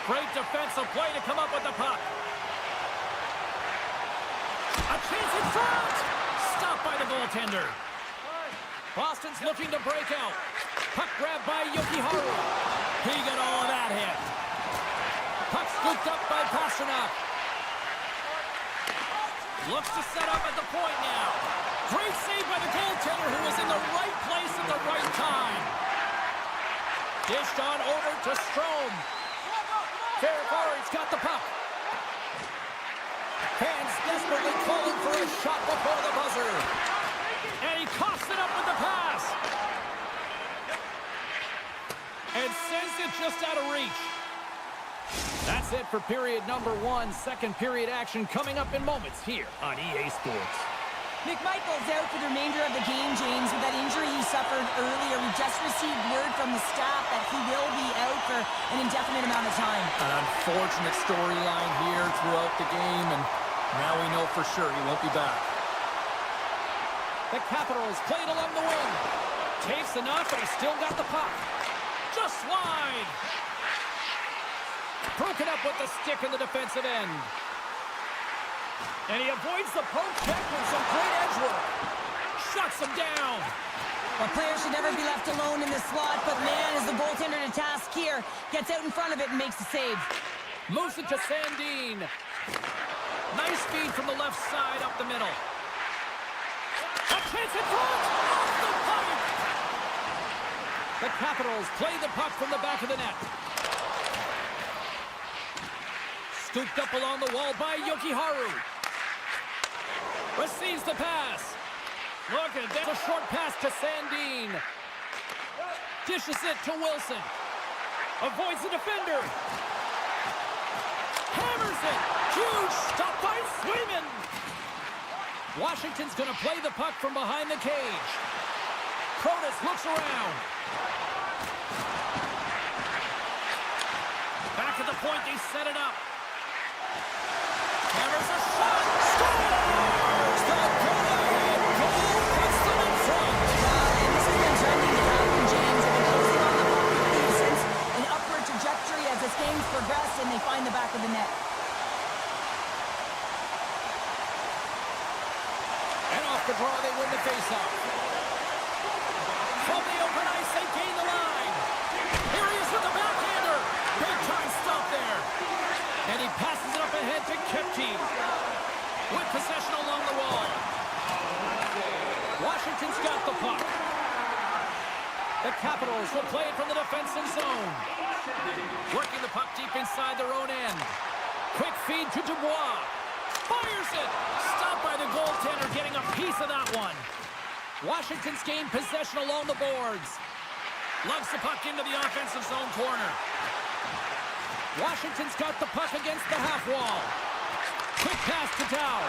Great defensive play to come up with the puck. A chance in front! Stopped by the goaltender. Boston's looking to break out. Puck grabbed by Jokiharju. He got all of that hit. Puck scooped up by Pasternak. Looks to set up at the point now. Great save by the goaltender, who was in the right place at the right time. Dished on over to Strome. Ferrari's got the puck. Fans desperately calling for a shot before the buzzer. And he coughs it up with the pass. And sends it just out of reach. That's it for period number one. Second period action coming up in moments here on EA Sports. McMichael's out for the remainder of the game, James, with that injury he suffered earlier. We just received word from the staff that he will be out for an indefinite amount of time. An unfortunate storyline here throughout the game, and now we know for sure he won't be back. The Capitals played along the wing. Takes enough, but he's still got the puck. Just wide. Broken up with the stick in the defensive end. And he avoids the poke check with some great edge work. Shuts him down. A player should never be left alone in this slot, but man, is the goaltender to task here. Gets out in front of it and makes the save. Moves it to Sandin. Nice feed from the left side up the middle. A chance in front. Off the pipe. The Capitals play the puck from the back of the net. Scooped up along the wall by Yokiharu. Receives the pass. Look at that. A short pass to Sandin. Dishes it to Wilson. Avoids the defender. Hammers it. Huge stop by Swayman. Washington's going to play the puck from behind the cage. Cronus looks around. Back at the point, they set it up. Hammers a shot. Scores! The go-ahead goal puts them in front. And this has been trending to happen, James. They've been closing on the puck quickly since an upward trajectory as this game's progressed, and they find the back of the net. And off the draw, they win the faceoff. From the open ice, they gain the line. Here he is with the backhander. Big time stop there. And he passes it up ahead to Kepke. With possession along the wall. Washington's got the puck. The Capitals will play it from the defensive zone. Working the puck deep inside their own end. Quick feed to Dubois. Fires it. Stopped by the goaltender, getting a piece of that one. Washington's gained possession along the boards. Lugs the puck into the offensive zone corner. Washington's got the puck against the half wall. Quick pass to Dow.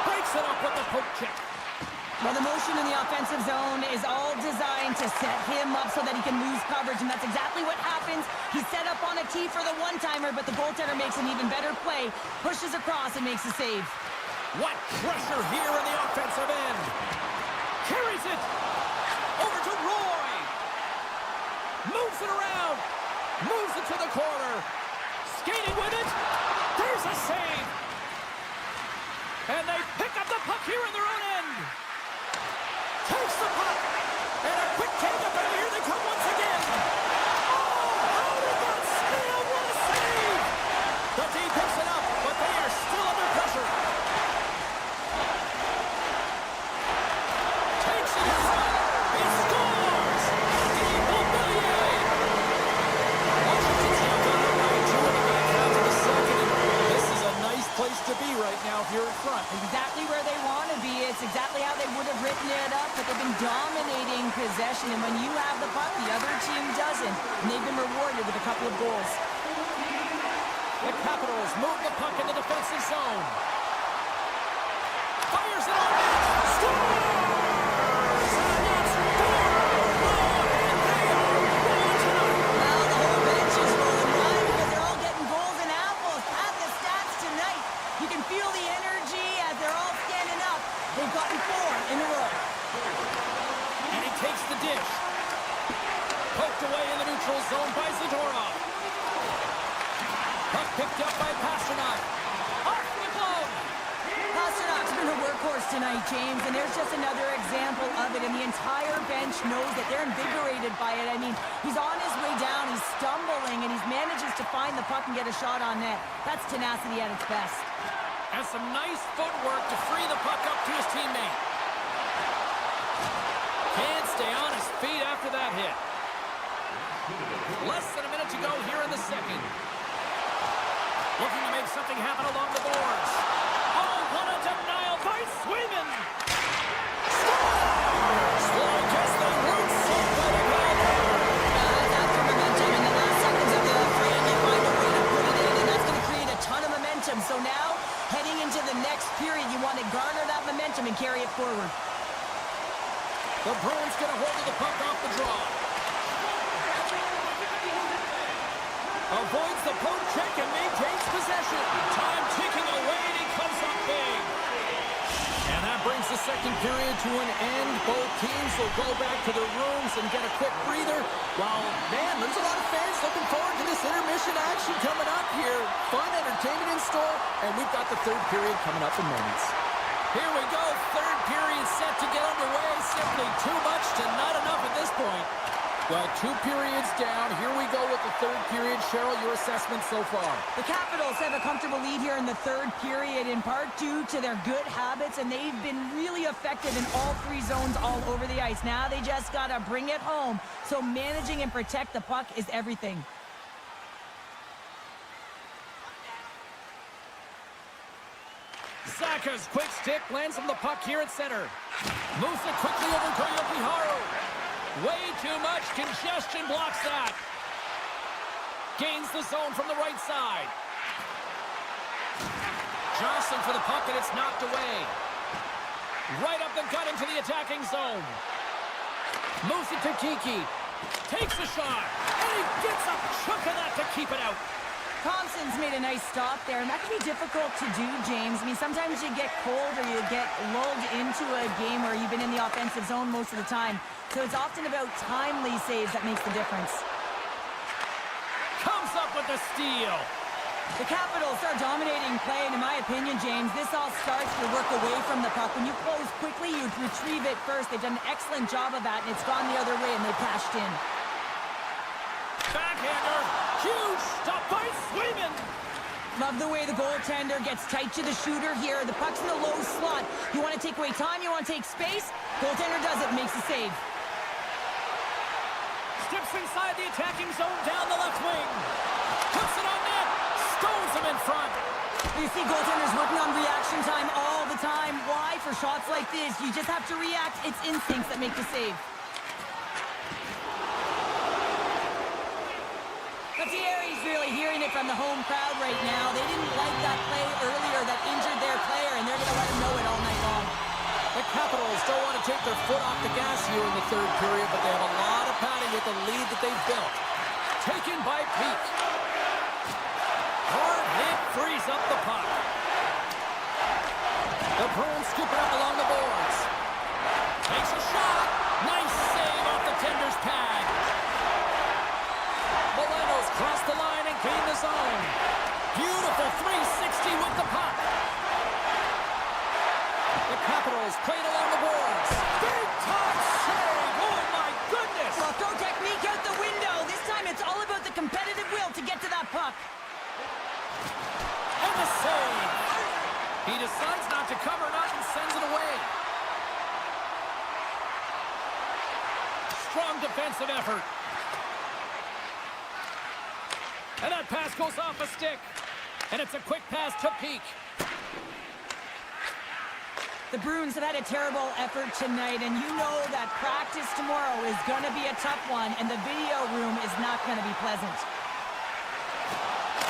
Breaks it up with the poke check. Well, the motion in the offensive zone is all designed to set him up so that he can lose coverage, and that's exactly what happens. He's set up on a tee for the one-timer, but the goaltender makes an even better play, pushes across, and makes the save. What pressure here in the offensive end. Carries it. Over to Roy. Moves it around. Moves it to the corner. Skating with it. There's a save. And they pick up the puck here in their own end. Takes the puck. And a quick take up, and here they come once again. Oh, how did that steal? What a save. The team picks it up, but they are still under pressure. Takes it inside. He scores. Immobilier. Washington's now got it right to in the back half of the second. This is a nice place to be right now if you're in front. Exactly where they want to be. It's exactly how they would have written it up, but they've been dominating possession, and when you have the puck, the other team doesn't, and they've been rewarded with a couple of goals. The Capitals move the puck in the defensive zone. Fires it on net. Scores! And that's 4-1, and they are rolling tonight. Well, the whole bench is rolling. Why? Because they're all getting goals and apples. Add the stats tonight. You can feel the energy as they're all standing up. They've gotten 4 in a row. And he takes the dish. Poked away in the neutral zone by Zadorov. Puck picked up by Pasternak. Off the glove. Pasternak's been a workhorse tonight, James, and there's just another example of it, and the entire bench knows that they're invigorated by it. I mean, he's on his way down, he's stumbling, and he manages to find the puck and get a shot on net. That's tenacity at its best. Has some nice footwork to free the puck up to his teammate. Can't stay on his feet after that hit. Less than a minute to go here in the second. Looking to make something happen along the boards. Oh, what a denial by Swayman! Scores! Well, I guess they weren't so good at all there. After momentum in the last seconds of the frame, they find a way to put it in, and that's going to create a ton of momentum. So now, heading into the next period, you want to garner that momentum and and carry it forward. The Bruins get a hold of the puck off the draw. Avoids the poke check and maintains possession. Time ticking away, and he comes up big. And that brings the second period to an end. Both teams will go back to their rooms and get a quick breather. While, man, there's a lot of fans looking forward to this intermission action coming up here. Fun entertainment in store, and we've got the third period coming up in moments. Here we go, third period set to get underway. Simply too much to not enough at this point. Well, 2 periods down. Here we go with the third period. Cheryl, your assessment so far? The Capitals have a comfortable lead here in the third period, in part due to their good habits, and they've been really effective in all 3 zones all over the ice. Now they just got to bring it home. So managing and protect the puck is everything. Saka's quick stick lands on the puck here at center. Moves it quickly over Koyoki Haru. Way too much congestion blocks that. Gains the zone from the right side. Johnson for the puck, and it's knocked away. Right up the gut into the attacking zone. Moves it to Kiki. Takes a shot. And he gets a chunk of that to keep it out. Thompson's made a nice stop there, and that can be difficult to do, James. I mean, sometimes you get cold or you get lulled into a game where you've been in the offensive zone most of the time. So it's often about timely saves that makes the difference. Comes up with the steal. The Capitals are dominating play, and in my opinion, James, this all starts to work away from the puck. When you close quickly, you retrieve it first. They've done an excellent job of that, and it's gone the other way, and they've cashed in. Backhander. Huge stop by Swayman. Love the way the goaltender gets tight to the shooter here. The puck's in the low slot. You want to take away time, you want to take space. Goaltender does it, makes the save. Steps inside the attacking zone down the left wing. Puts it on net. Stones him in front. You see goaltenders working on reaction time all the time. Why? For shots like this, you just have to react. It's instincts that make the save. Thierry's really hearing it from the home crowd right now. They didn't like that play earlier that injured their player, and they're going to let him know it all night long. The Capitals don't want to take their foot off the gas here in the third period, but they have a lot of padding with the lead that they've built. Taken by Peak. Hard hit frees up the puck. The Bruins scoop it up along the boards. Takes a shot. Nice save off the tender's pad. Molino's crossed the line and gained the zone. Beautiful 360 with the puck. The Capitals played along the boards. Big time save. Oh, my goodness. Well, throw technique out the window. This time it's all about the competitive will to get to that puck. And the save. He decides not to cover it up and sends it away. Strong defensive effort. And that pass goes off a stick. And it's a quick pass to Peak. The Bruins have had a terrible effort tonight, and you know that practice tomorrow is going to be a tough one, and the video room is not going to be pleasant.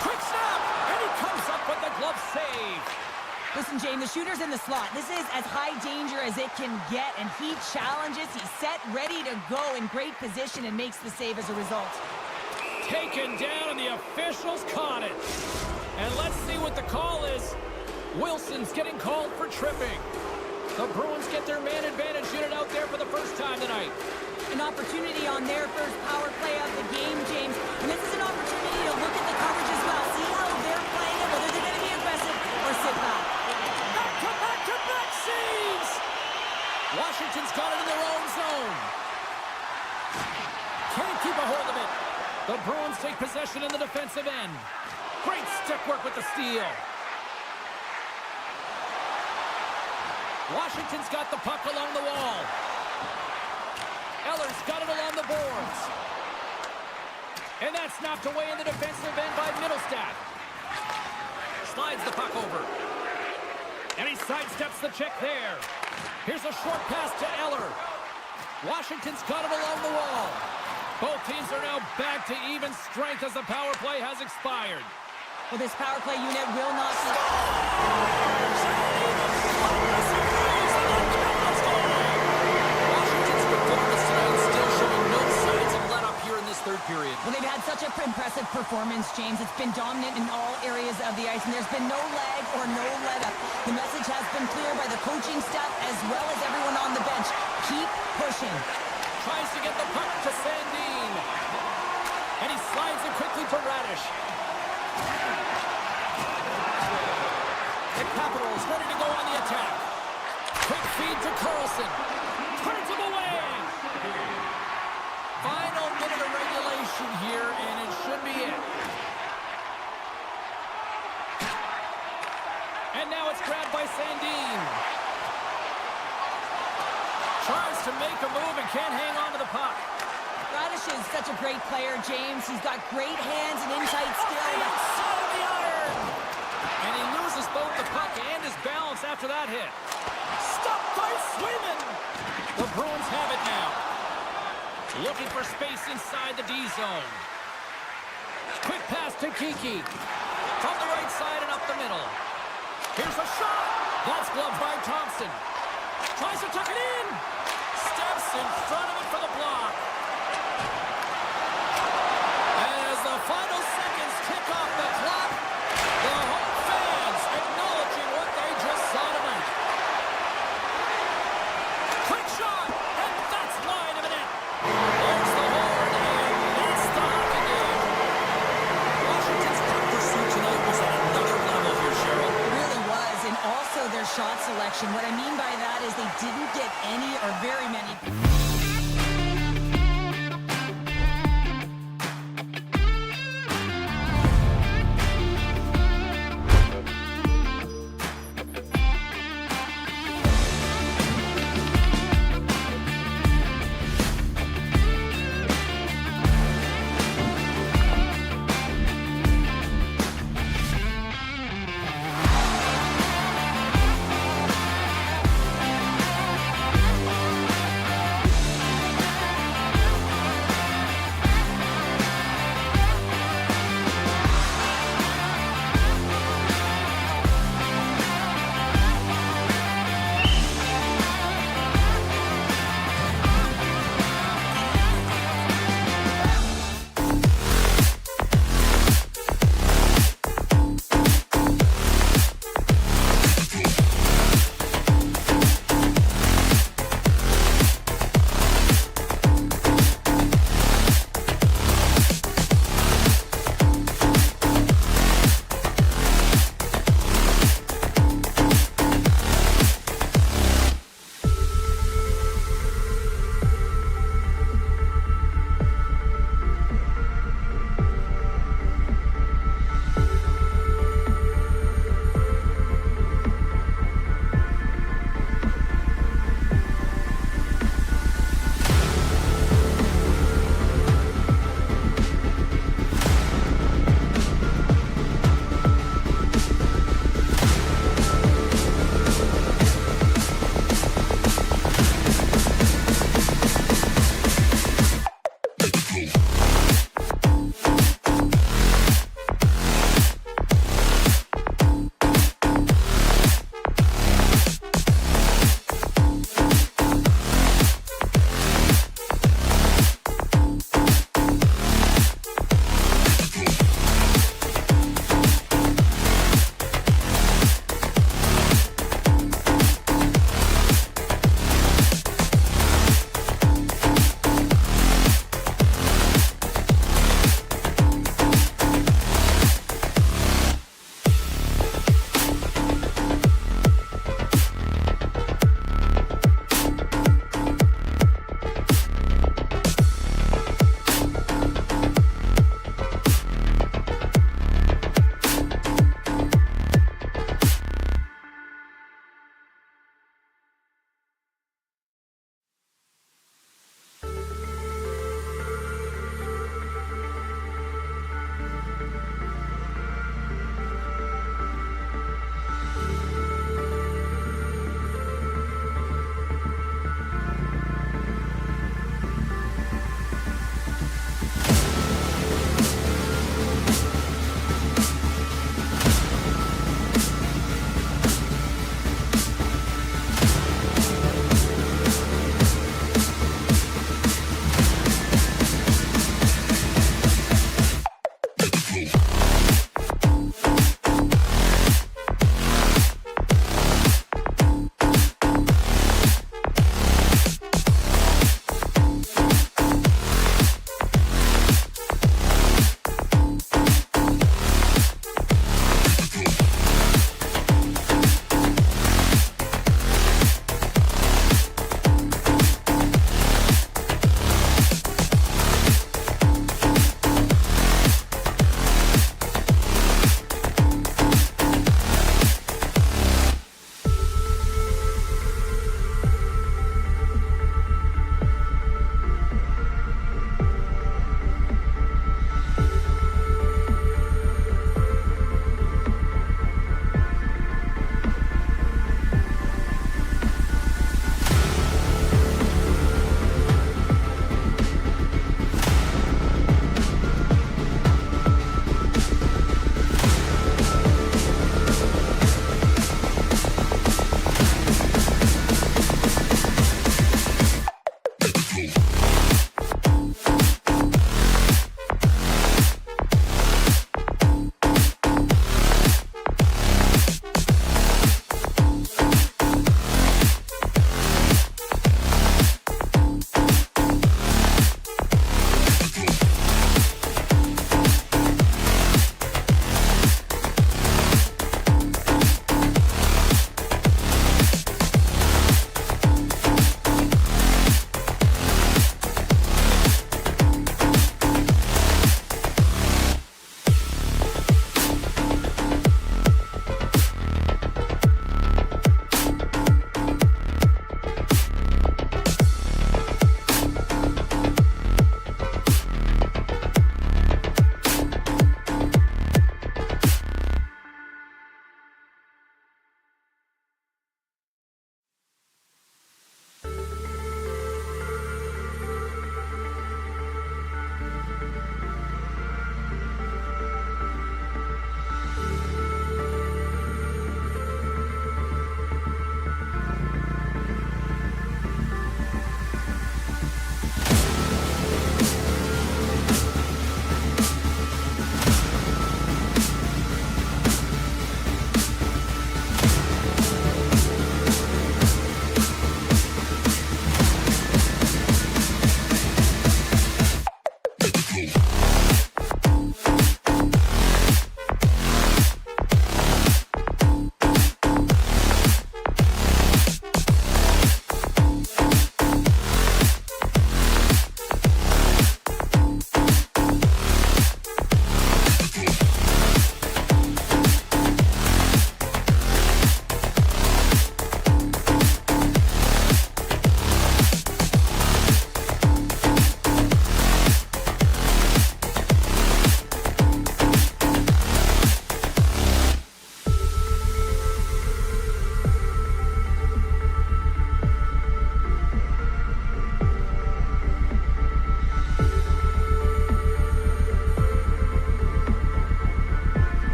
Quick snap! And he comes up with the glove save. Listen, Jane, the shooter's in the slot. This is as high danger as it can get, and he challenges. He's set, ready to go, in great position, and makes the save as a result. Taken down, and the officials caught it. And let's see what the call is. Wilson's getting called for tripping. The Bruins get their man advantage unit out there for the first time tonight. An opportunity on their first power play of the game, James. And this is an opportunity to look at the coverage as well. See how they're playing it, whether they're going to be aggressive or sit back. Back-to-back-to-back saves! Washington's got it in their own zone. Can't keep a hold of it. The Bruins take possession in the defensive end. Great stick work with the steal. Washington's got the puck along the wall. Eller's got it along the boards. And that's knocked away in the defensive end by Middlestat. Slides the puck over. And he sidesteps the check there. Here's a short pass to Eller. Washington's got it along the wall. Both teams are now back to even strength as the power play has expired. Well, this power play unit will not... impressive performance, James. It's been dominant in all areas of the ice, and there's been no lag or no let-up. The message has been clear by the coaching staff as well as everyone on the bench. Keep pushing. Tries to get the puck to Sandin. And he slides it quickly to Radish. The Capitals ready to go on the attack. Quick feed to Carlson. Turns him away. Final minute of regulation here, and it should be it. And now it's grabbed by Sandin. Tries to make a move and can't hang on to the puck. Radish is such a great player, James. He's got great hands and in-tight skill. Outside of the iron! And he loses both the puck and his balance after that hit. Stopped by Swayman! The Bruins have it now. Looking for space inside the D zone. Quick pass to Kiki. From the right side and up the middle. Here's a shot. That's gloved by Thompson. Tries to tuck it in. Steps in front of it for the block. As the final seconds tick off the clock, the home fans acknowledging what they just saw tonight. Quick shot, and that's wide of the net. There's the horn, and that's the hockey game. Washington's puck pursuit tonight was at another level here, Cheryl. It really was, and also their shot selection. What I mean by that is they didn't get any or very many.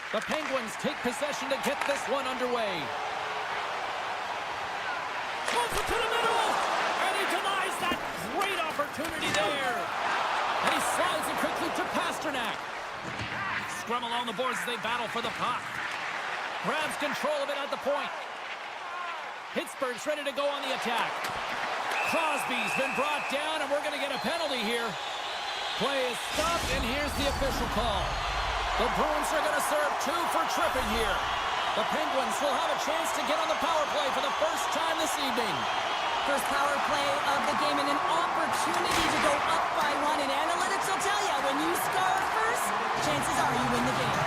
The Penguins take possession to get this one underway. Moves it to the middle, and he denies that great opportunity there. And he slides it quickly to Pastrnak. Scrum along the boards as they battle for the puck. Grabs control of it at the point. Pittsburgh's ready to go on the attack. Crosby's been brought down, and we're going to get a penalty here. Play is stopped, and here's the official call. The Bruins are going to serve 2 for tripping here. The Penguins will have a chance to get on the power play for the first time this evening. First power play of the game and an opportunity to go up by 1. And analytics will tell you, when you score first, chances are you win the game.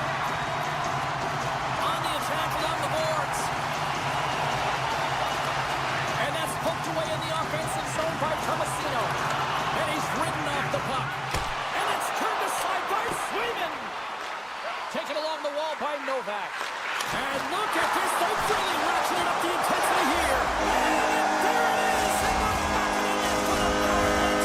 On the attack along the boards. And that's poked away in the offensive zone by Tomasino. And he's ridden off the puck. And it's turned aside by Sweden. Taken along the wall by Novak. And look at this. They're really ratcheting up the intensity here. And there it is. And the back of the net for the Bruins.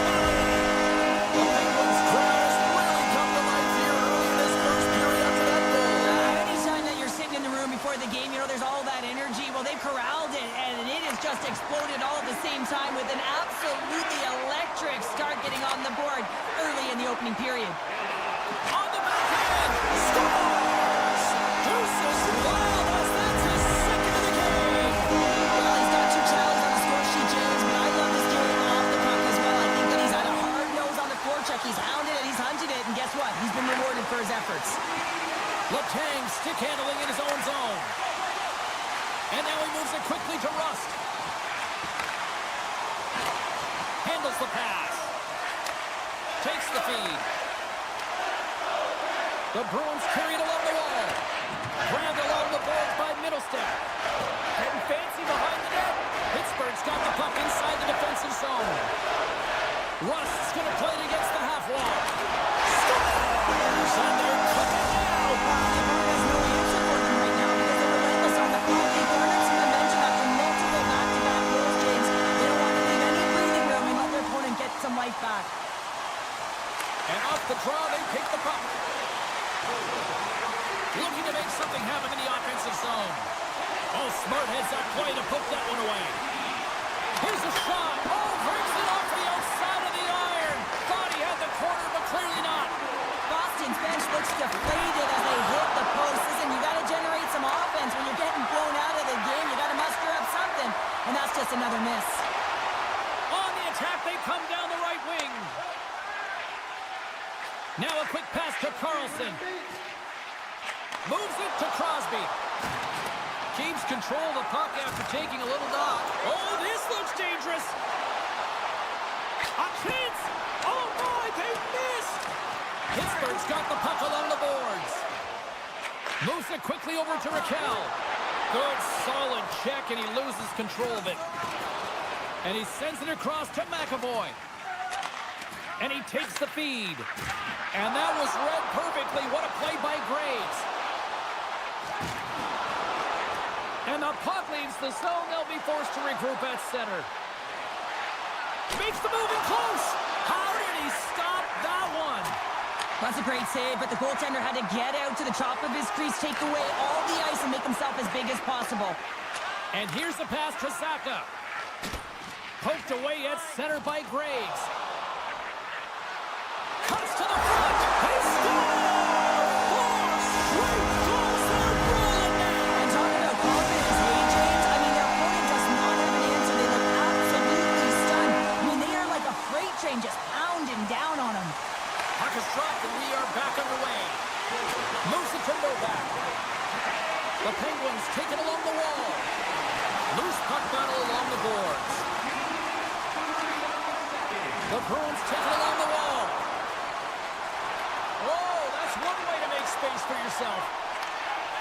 The Penguins crowd has really come to life here early in this first period after that goal. Anytime that you're sitting in the room before the game, you know, there's all that energy. Well, they've corralled it, and it has just exploded all at the same time with an absolutely electric start getting on the board early in the opening period. On the backhand, scores! Deuces YFalubaz, that's his second of the game. Well, he's got 2 challenges on the score sheet, James, but I love his game off the puck as well. I think that he's had a hard nose on the forecheck. He's hounded it, he's hunted it, and guess what? He's been rewarded for his efforts. Letang stick handling in his own zone. And now he moves it quickly to Rust. Handles the pass. Takes the feed. The Bruins carried along the wall. Grabbed along the boards by Middlestep. Getting fancy behind the net. Pittsburgh's got the puck inside the defensive zone. Rust's going to play it against the half wall. Scores! And they're cooking now. There's no answer for them right now because they're relentless on the puck. They've learned to mention after multiple back-to-back goals, James. They don't want to leave any breathing room and let their opponent get some life back. And off the draw, they pick the puck. Looking to make something happen in the offensive zone. Oh, Smart heads up play to poke that one away. Here's a shot. Oh, breaks it off the outside of the iron. Thought he had the corner, but clearly not. Boston's bench looks deflated as they hit the post. Listen, you got to generate some offense. When you're getting blown out of the game, you got to muster up something. And that's just another miss. On the attack, they come down the right wing. Now a quick pass to Carlson. Moves it to Crosby. Keeps control of the puck after taking a little knock. Oh, this looks dangerous. A chance. Oh, my, they missed. Pittsburgh's got the puck along the boards. Moves it quickly over to Raquel. Good, solid check, and he loses control of it. And he sends it across to McAvoy. And he takes the feed. And that was read perfectly. What a play by Graves. And the puck leaves the zone. They'll be forced to regroup at center. Makes the move in close. How did he stop that one? That's a great save, but the goaltender had to get out to the top of his crease, take away all the ice, and make himself as big as possible. And here's the pass to Zaka. Poked away at center by Graves. Cuts to the front. They score! 4 straight goals. They're rolling now. And talking about confidence, hey, James, I mean, their opponent does not have an answer. They look absolutely stunned. I mean, they are like a freight train just pounding down on them. Puck is dropped, and we are back underway. Moves it to Novak. The Penguins take it along the wall. Loose puck battle along the boards. The Bruins take it along the wall. Oh, that's one way to make space for yourself.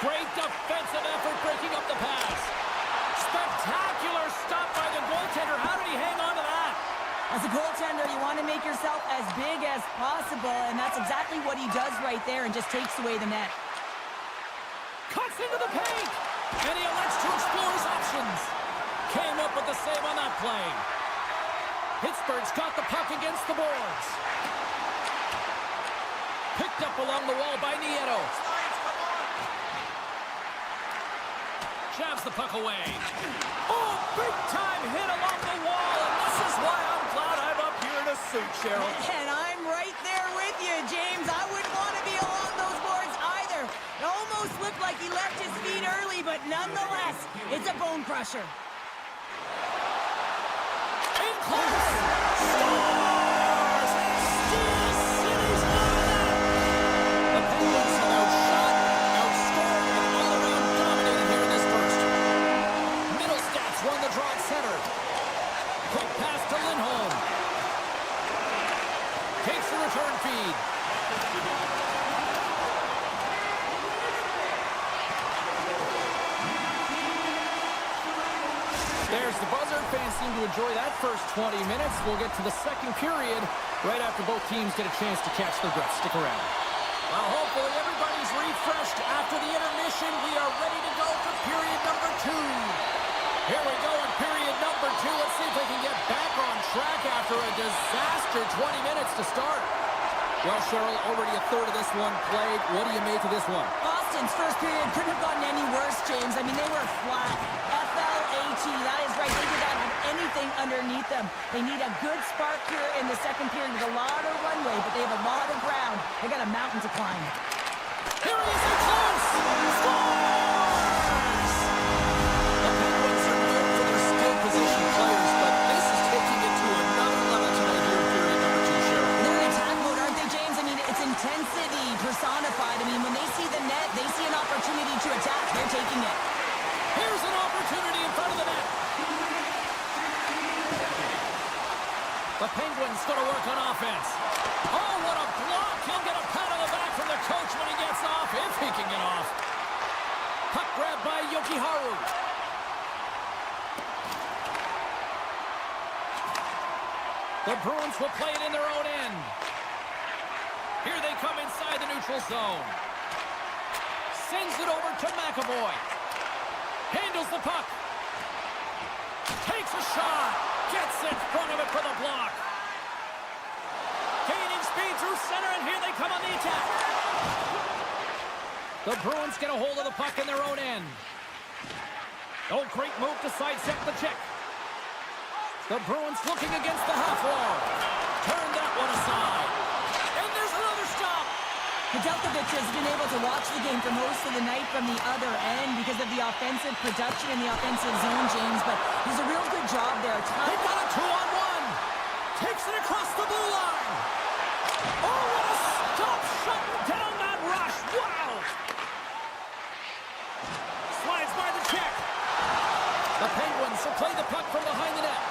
Great defensive effort breaking up the pass. Spectacular stop by the goaltender. How did he hang on to that? As a goaltender, you want to make yourself as big as possible, and that's exactly what he does right there and just takes away the net. Cuts into the paint, and he elects to explore his options. Came up with the save on that play. Pittsburgh's got the puck against the boards. Picked up along the wall by Nieto. Jabs the puck away. Oh, big-time hit along the wall, and this is why I'm glad I'm up here in a suit, Cheryl. And I'm right there with you, James. I wouldn't want to be along those boards either. It almost looked like he left his feet early, but nonetheless, it's a bone crusher. In close! Scores! Steel City's on it! The Penguins have outshot, outscored, and all-around dominated here in this first. Middle stats run the draw at center. Quick pass to Lindholm. Takes the return feed. There's the buzzer. Fans seem to enjoy that first 20 minutes. We'll get to the second period right after both teams get a chance to catch their breath. Stick around. Well, hopefully everybody's refreshed after the intermission. We are ready to go for period number 2. Here we go in period number 2. Let's see if they can get back on track after a disaster 20 minutes to start. Well, Cheryl, already a third of this one played. What do you make of this one? Boston's first period couldn't have gotten any worse, James. I mean, they were flat. F-L-A-T, that is right. They did not have anything underneath them. They need a good spark here in the second period with a lot of runway, but they have a lot of ground. They got a mountain to climb. Here he is in close! Scores! The Penguins are known for their skill position players, but this is taking it to another level tonight here in period number 2, Cheryl. They're in attack mode, aren't they, James? I mean, it's intensity personified. I mean, when they see the net, they see an opportunity to attack. They're taking it. Here's an opportunity in front of the net. The Penguins going to work on offense. Oh, what a block! He'll get a pat on the back from the coach when he gets off, if he can get off. Puck grab by Yokiharu. The Bruins will play it in their own end. Here they come inside the neutral zone. Sends it over to McAvoy. Handles the puck. Takes a shot. Gets in front of it for the block. Gaining speed through center, and here they come on the attack. The Bruins get a hold of the puck in their own end. Oh, great move to sidestep the check. The Bruins looking against the half wall. Turn that one aside. And there's another stop. Nedeljkovic has been able to watch the game for most of the night from the other end because of the offensive production in the offensive zone, James, but he's a real good job there. They've got a 2-on-1. Takes it across the blue line. Oh, what a stop shutting down that rush. Wow. Slides by the check. The Penguins will play the puck from behind the net.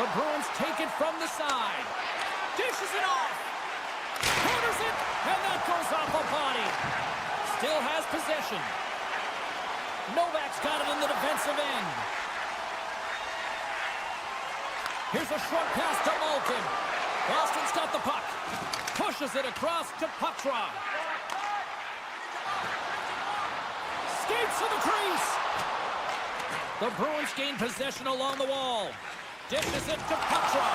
The Bruins take it from the side. Dishes it off. Counters it, and that goes off a body. Still has possession. Novak's got it in the defensive end. Here's a short pass to Malkin. Boston's got the puck. Pushes it across to Patra. Skates to the crease. The Bruins gain possession along the wall. Dishes it to Patra.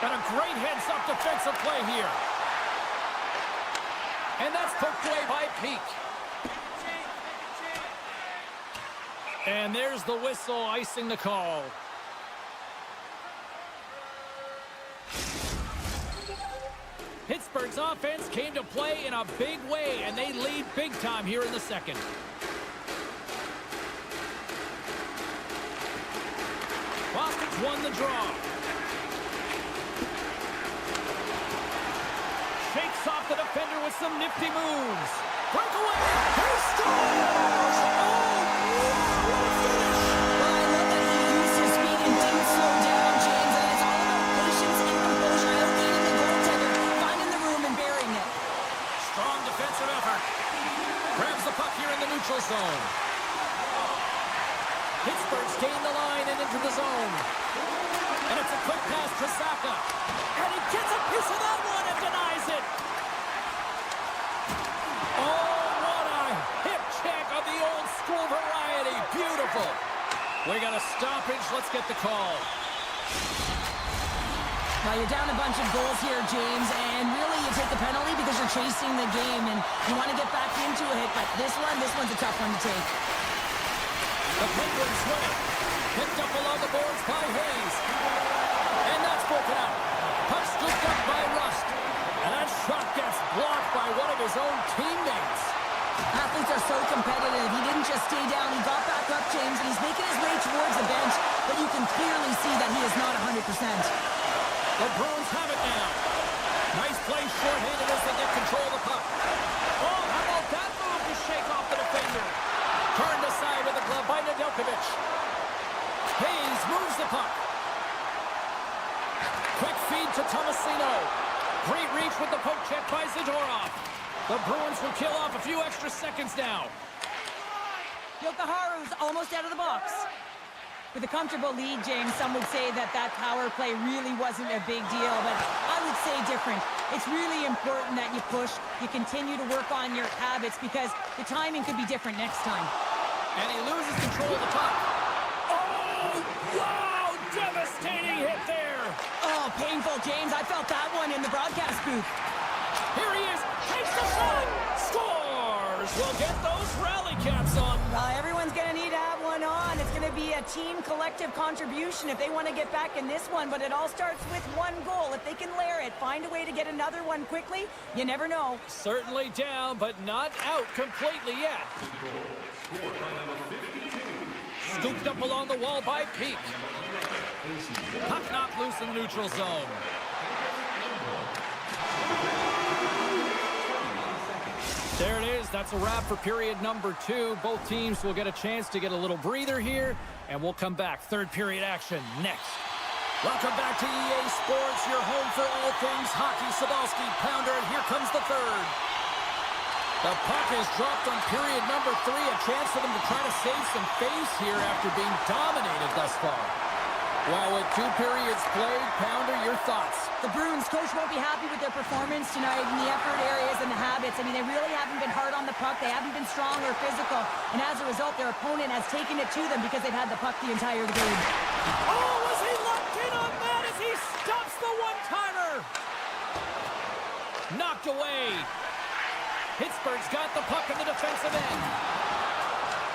And a great heads-up defensive play here. And that's poked away by Peak. And there's the whistle icing the call. Pittsburgh's offense came to play in a big way, and they lead big time here in the second. Boston's won the draw. Shakes off the defender with some nifty moves. Breakaway! He scores! Oh, what a finish! Well, I love that he used his speed and didn't slow down, James, and it's all about patience and composure. Outleading the goaltender, finding the room and burying it. Strong defensive effort. Grabs the puck here in the neutral zone. Pittsburgh's gained the line and into the zone. And it's a quick pass to Saka. And he gets a piece of that one and denies it. Oh, what a hip check of the old school variety. Beautiful. We got a stoppage. Let's get the call. Well, you're down a bunch of goals here, James, and really you take the penalty because you're chasing the game and you want to get back into it, but this one's a tough one to take. The Penguins win it. Picked up along the boards by Hayes. And that's broken out. Puck scooped up by Rust. And that shot gets blocked by one of his own teammates. Athletes are so competitive. He didn't just stay down. He got back up, James, and he's making his way towards the bench. But you can clearly see that he is not 100%. The Bruins have it now. Nice play short-handed as they get control of the puck. Oh, how about that move to shake off the defender? Turned aside with a glove by Nedeljkovic. Hayes moves the puck. Quick feed to Tomasino. Great reach with the poke check by Zadorov. The Bruins will kill off a few extra seconds now. Jokiharju's almost out of the box. With a comfortable lead, James, some would say that power play really wasn't a big deal, but I would say different. It's really important that you push, you continue to work on your habits, because the timing could be different next time. And he loses control of the puck. Oh, wow! Devastating hit there! Oh, painful, James. I felt that one in the broadcast booth. Here he is, takes the shot, scores! We'll get those rally caps on. Everyone's going to need to have one on. It's going to be a team collective contribution if they want to get back in this one, but it all starts with one goal. If they can layer it, find a way to get another one quickly, you never know. Certainly down, but not out completely yet. Scooped up along the wall by Peak. Puck knocked loose in the neutral zone. There it is. That's a wrap for period number 2. Both teams will get a chance to get a little breather here, and we'll come back. Third period action next. Welcome back to EA Sports, your home for all things hockey. Sabalski, Pounder, and here comes the third. The puck is dropped on period number 3. A chance for them to try to save some face here after being dominated thus far. Well, with 2 periods played, Pounder, your thoughts? The Bruins coach won't be happy with their performance tonight in the effort areas and the habits. I mean, they really haven't been hard on the puck. They haven't been strong or physical. And as a result, their opponent has taken it to them because they've had the puck the entire game. Oh, was he locked in on that as he stops the one-timer? Knocked away. Pittsburgh's got the puck in the defensive end.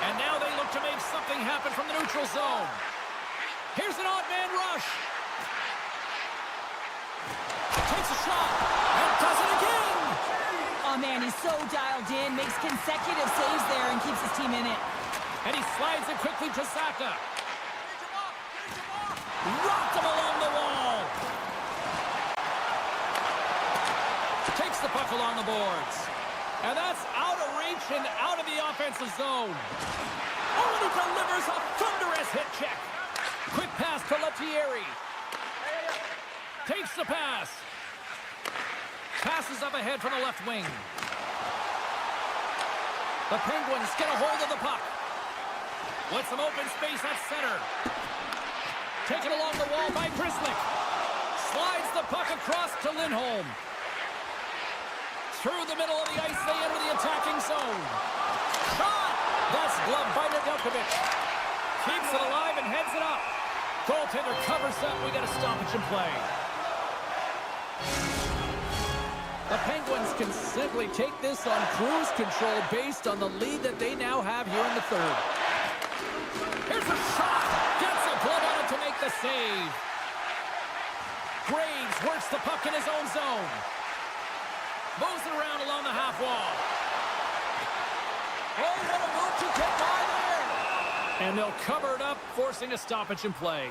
And now they look to make something happen from the neutral zone. Here's an odd man rush. Takes a shot and does it again. Oh, man, he's so dialed in, makes consecutive saves there and keeps his team in it. And he slides it quickly to Saka. Rocked him along the wall. Takes the puck along the boards. And that's out of reach and out of the offensive zone. Oh, and he delivers a thunderous hit check. Quick pass to Lettieri. Takes the pass. Passes up ahead from the left wing. The Penguins get a hold of the puck. With some open space at center. Taken along the wall by Grislick. Slides the puck across to Lindholm. Through the middle of the ice, they enter the attacking zone. Shot! That's gloved by Nedeljkovic. Keeps it alive and heads it up. Goaltender covers up. We got a stoppage in play. The Penguins can simply take this on cruise control based on the lead that they now have here in the third. Here's a shot. Gets a glove on it to make the save. Graves works the puck in his own zone. Moves it around along the half wall. Oh, what a move to get by there. And they'll cover it up, forcing a stoppage in play.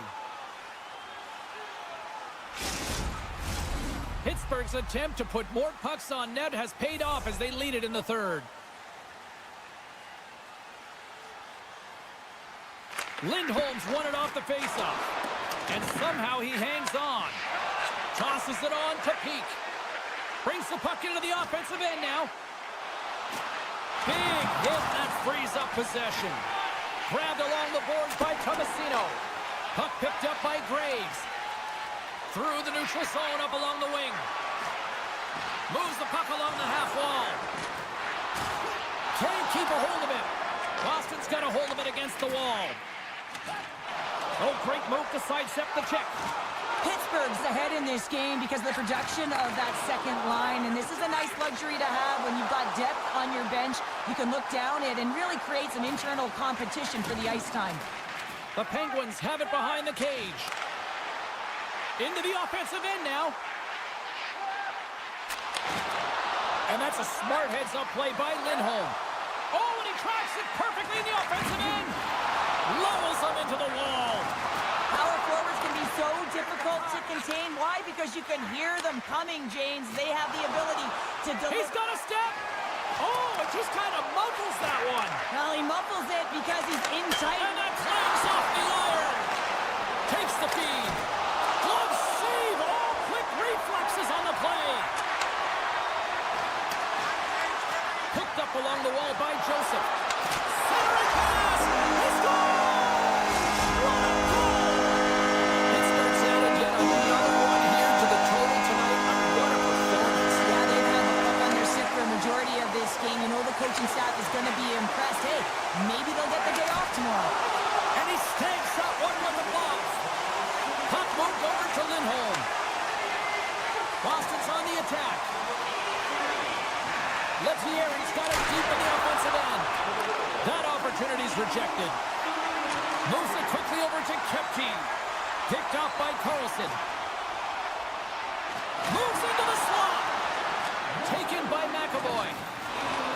Pittsburgh's attempt to put more pucks on net has paid off as they lead it in the third. Lindholm's won it off the faceoff. And somehow he hangs on. Tosses it on to Peak. Brings the puck into the offensive end now. Big hit that frees up possession. Grabbed along the boards by Tomasino. Puck picked up by Graves. Through the neutral zone up along the wing. Moves the puck along the half wall. Can't keep a hold of it. Boston's got a hold of it against the wall. Oh, great move to sidestep the check. Pittsburgh's ahead in this game because of the production of that second line, and this is a nice luxury to have with when you've got depth on your bench, you can look down it and really create some internal competition for the ice time. The Penguins have it behind the cage. Into the offensive end now. And that's a smart heads-up play by Lindholm. Oh, and he tracks it perfectly in the offensive end. Levels them into the wall. Power forwards can be so difficult to contain. Why? Because you can hear them coming, James. They have the ability to deliver. He's got a step. Oh, it just kind of muffles that one. Well, he muffles it because he's in tight. And that clangs off the iron. Takes the feed. Glove save. All quick reflexes on the play. Picked up along the wall by Joseph. Centering pass. He scores! What a goal! Pittsburgh's added yet another one here to the total tonight. What a performance. Yeah, they've had the puck on their stick for a majority of this game. You know the coaching staff is going to be impressed. Hey, maybe they'll get the day off tomorrow. And he stakes up one with the glove. Puck moved over to Lindholm. Boston's on the attack. Lettieri's got it deep in the offensive end. That opportunity's rejected. Moves it quickly over to Kepke. Picked off by Carlson. Moves into the slot. Taken by McAvoy.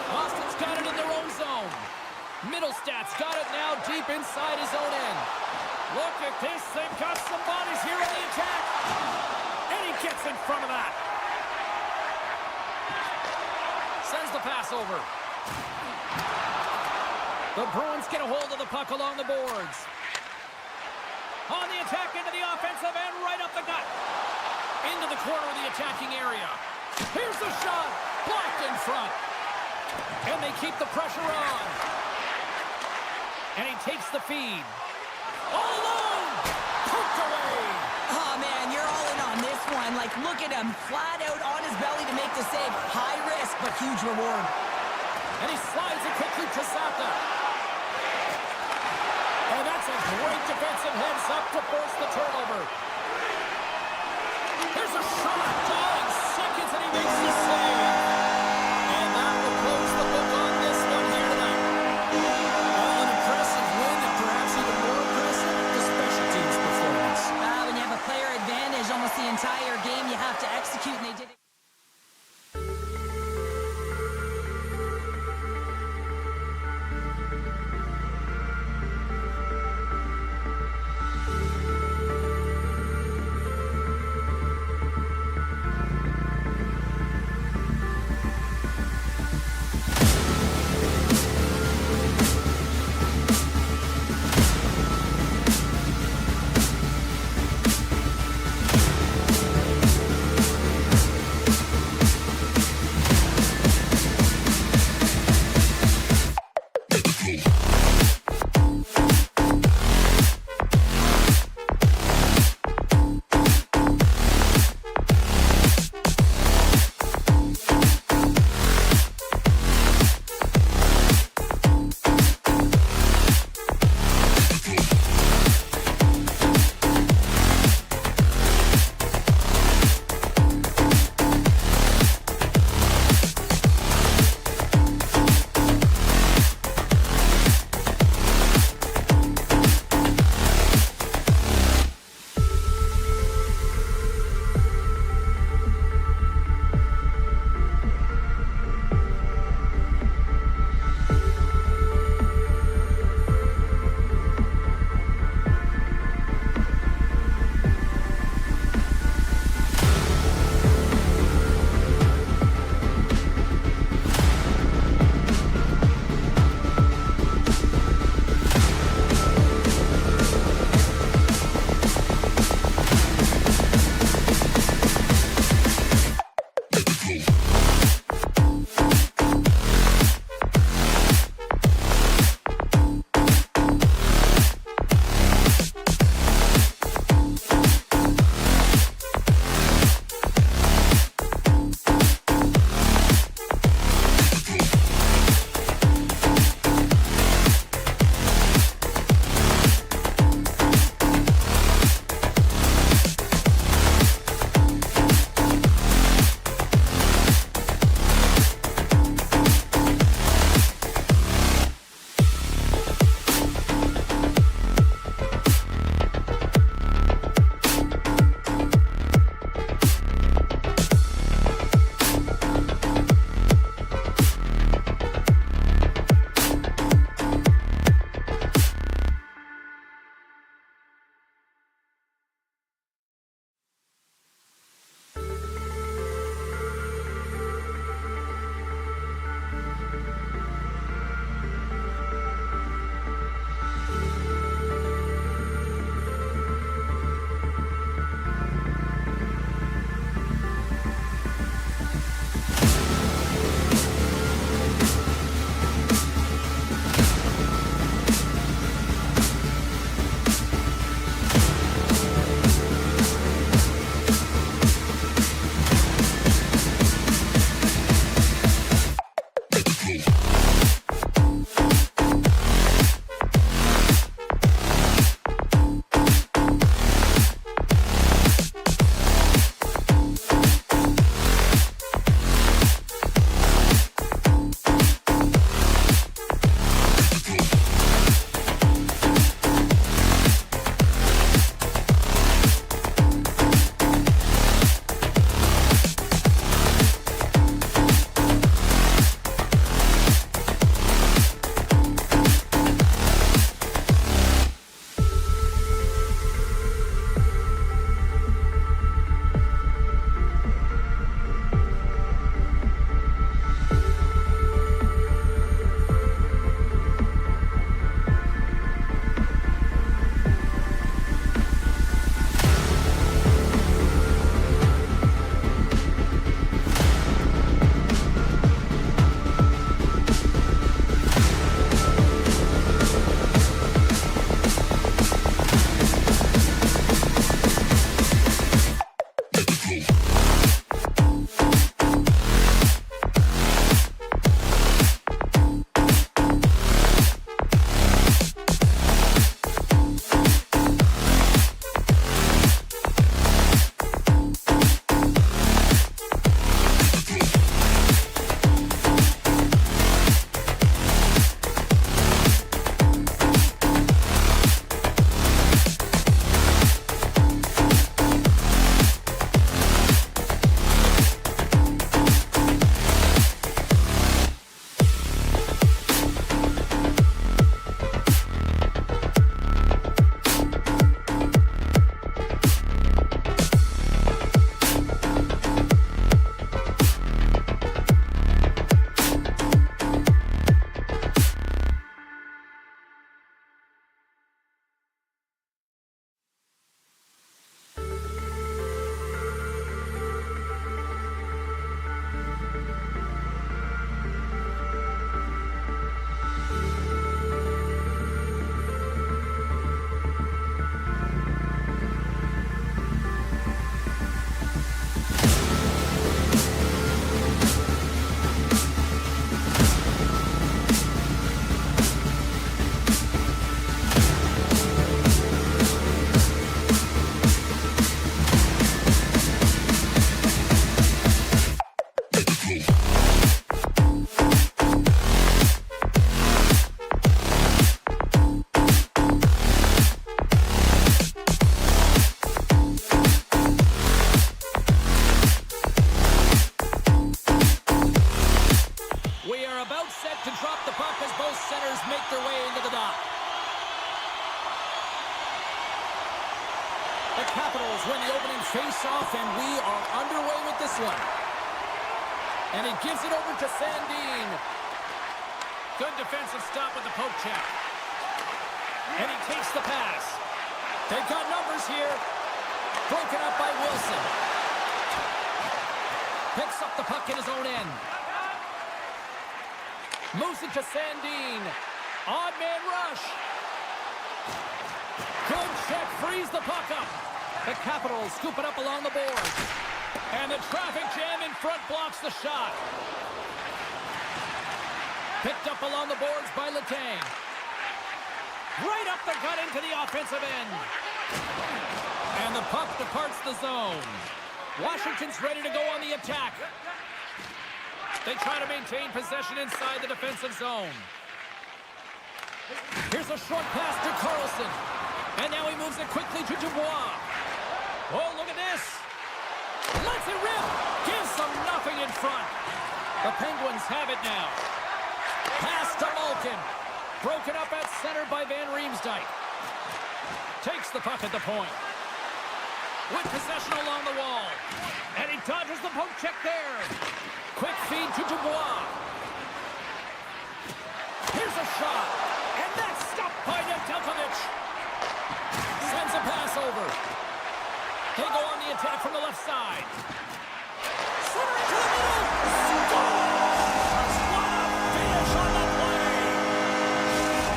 Boston's got it in their own zone. Middlestat's got it now deep inside his own end. Look at this. They've got some bodies here on the attack. And he gets in front of that. Sends the pass over. The Bruins get a hold of the puck along the boards. On the attack into the offensive end, right up the gut. Into the corner of the attacking area. Here's the shot. Blocked in front. And they keep the pressure on. And he takes the feed. All alone. Poked away. Oh, man, you're all in on this one. Like, look at him. Flat out on his belly to make the save. High risk, but huge reward. And he slides it quickly to Saka. And that's a great defensive heads-up to force the turnover. Here's a shot. Dying seconds, and he makes the save. And that will close the book on this one here tonight. Well, an impressive win, and perhaps even more impressive, the special teams performance. When you have a player advantage almost the entire game, you have to execute, and they did it. set to drop the puck as both centers make their way into the dock. The Capitals win the opening face-off, and we are underway with this one. And he gives it over to Sandin. Good defensive stop with the poke check. And he takes the pass. They've got numbers here. Broken up by Wilson. Picks up the puck in his own end. Moves it to Sandin. Odd man rush. Good check. Frees the puck up. The Capitals scoop it up along the boards. And the traffic jam in front blocks the shot. Picked up along the boards by Letang. Right up the gut into the offensive end. And the puck departs the zone. Washington's ready to go on the attack. They try to maintain possession inside the defensive zone. Here's a short pass to Carlson. And now he moves it quickly to Dubois. Oh, look at this. Lets it rip. Gives them nothing in front. The Penguins have it now. Pass to Malkin. Broken up at center by Van Riemsdyk. Takes the puck at the point. With possession along the wall. And he dodges the poke check there. Quick feed to Dubois. Here's a shot. And that's stopped by Nedeljkovic. Sends a pass over. They go on the attack from the left side. Center into the middle. Scores! What a finish on the play!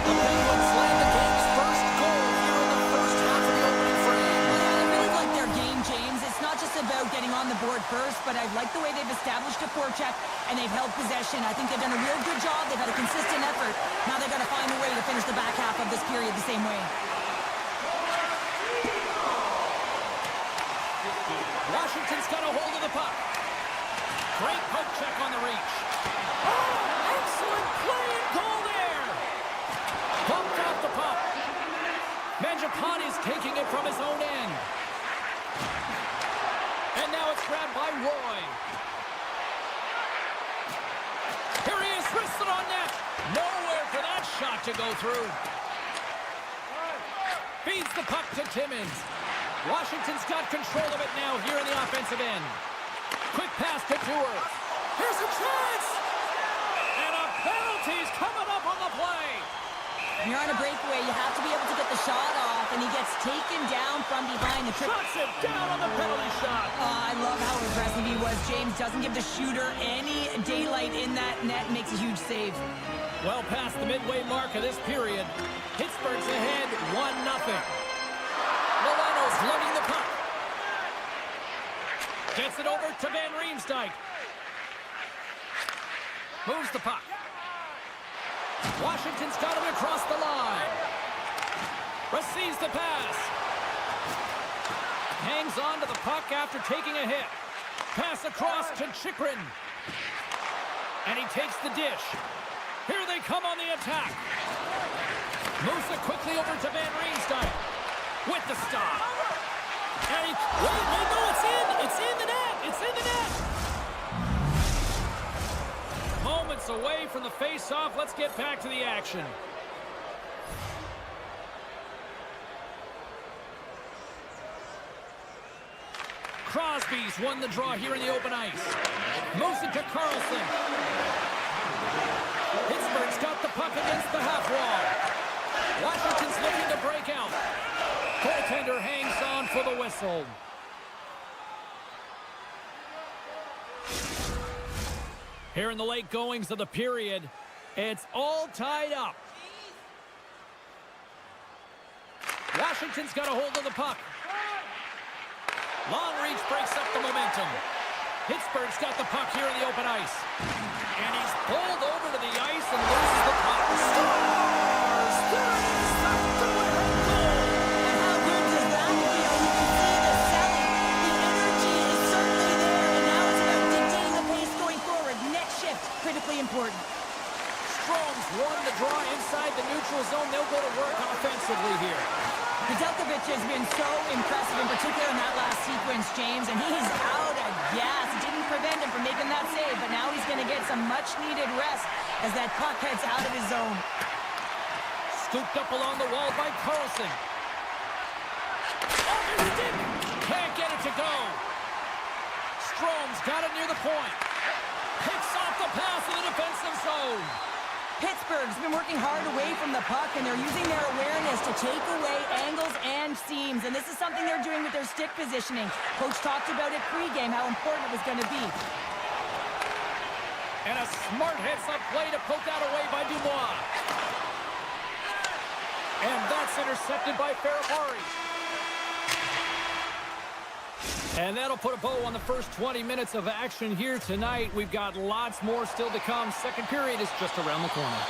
The Penguins land the game's first goal here in the first half of the opening frame. I really like their game, James. It's not just about getting on the board first, but I like the way they've established a forecheck and they've held possession. I think they've done a real good job. They've had a consistent effort. Now they've got to find a way to finish the back half of this period the same way. Washington's got a hold of the puck. Great poke check on the reach. Oh, excellent play and goal there. Bumped off the puck. Mangiapane's taking it from his own end. And now it's grabbed by Roy. Here he is, wristed on net. Nowhere for that shot to go through. Feeds the puck to Timmins. Washington's got control of it now here in the offensive end. Quick pass to Tour. Here's a chance! And a penalty's coming up on the play. When you're on a breakaway, you have to be able to get the shot off, and he gets taken down from behind the trip. Shuts it down on the penalty shot. I love how aggressive he was. James doesn't give the shooter any daylight in that net, makes a huge save. Well past the midway mark of this period, Pittsburgh's ahead 1-0. Milano's lugging the puck. Gets it over to Van Riemsdyk. Moves the puck. Washington's got it across the line. Receives the pass. Hangs on to the puck after taking a hit. Pass across to Chychrun. And he takes the dish. Here they come on the attack. Moves it quickly over to Van Riemsdyk. With the stop. And he, wait, no, it's in. It's in the net. It's in the net. Moments away from the face-off. Let's get back to the action. Crosby's won the draw here in the open ice. Moves it to Carlson. Pittsburgh's got the puck against the half wall. Washington's looking to break out. Goaltender hangs on for the whistle. Here in the late goings of the period, it's all tied up. Washington's got a hold of the puck. Long reach breaks up the momentum. Pittsburgh's got the puck here in the open ice. And he's pulled over to the ice and loses the puck. Scores! There it is! The go-ahead goal! And how good does that feel? You can see the selling. The energy is certainly there, and now it's about dictating the pace going forward. Next shift, critically important. Strom's won the draw inside the neutral zone. They'll go to work offensively here. Nedeljkovic has been so impressive, in particular in that last sequence, James, and he's out of gas. He didn't prevent him from making that save, but now he's going to get some much-needed rest as that puck heads out of his zone. Scooped up along the wall by Carlson. Off his stick! Can't get it to go. Strome's got it near the point. Picks off the pass in the defensive zone. Pittsburgh's been working hard away from the puck, and they're using their awareness to take away angles and seams, and this is something they're doing with their stick positioning. Coach talked about it pregame, how important it was going to be. And a smart heads-up play to poke that away by Dubois. And that's intercepted by Ferrari. And that'll put a bow on the first 20 minutes of action here tonight. We've got lots more still to come. Second period is just around the corner.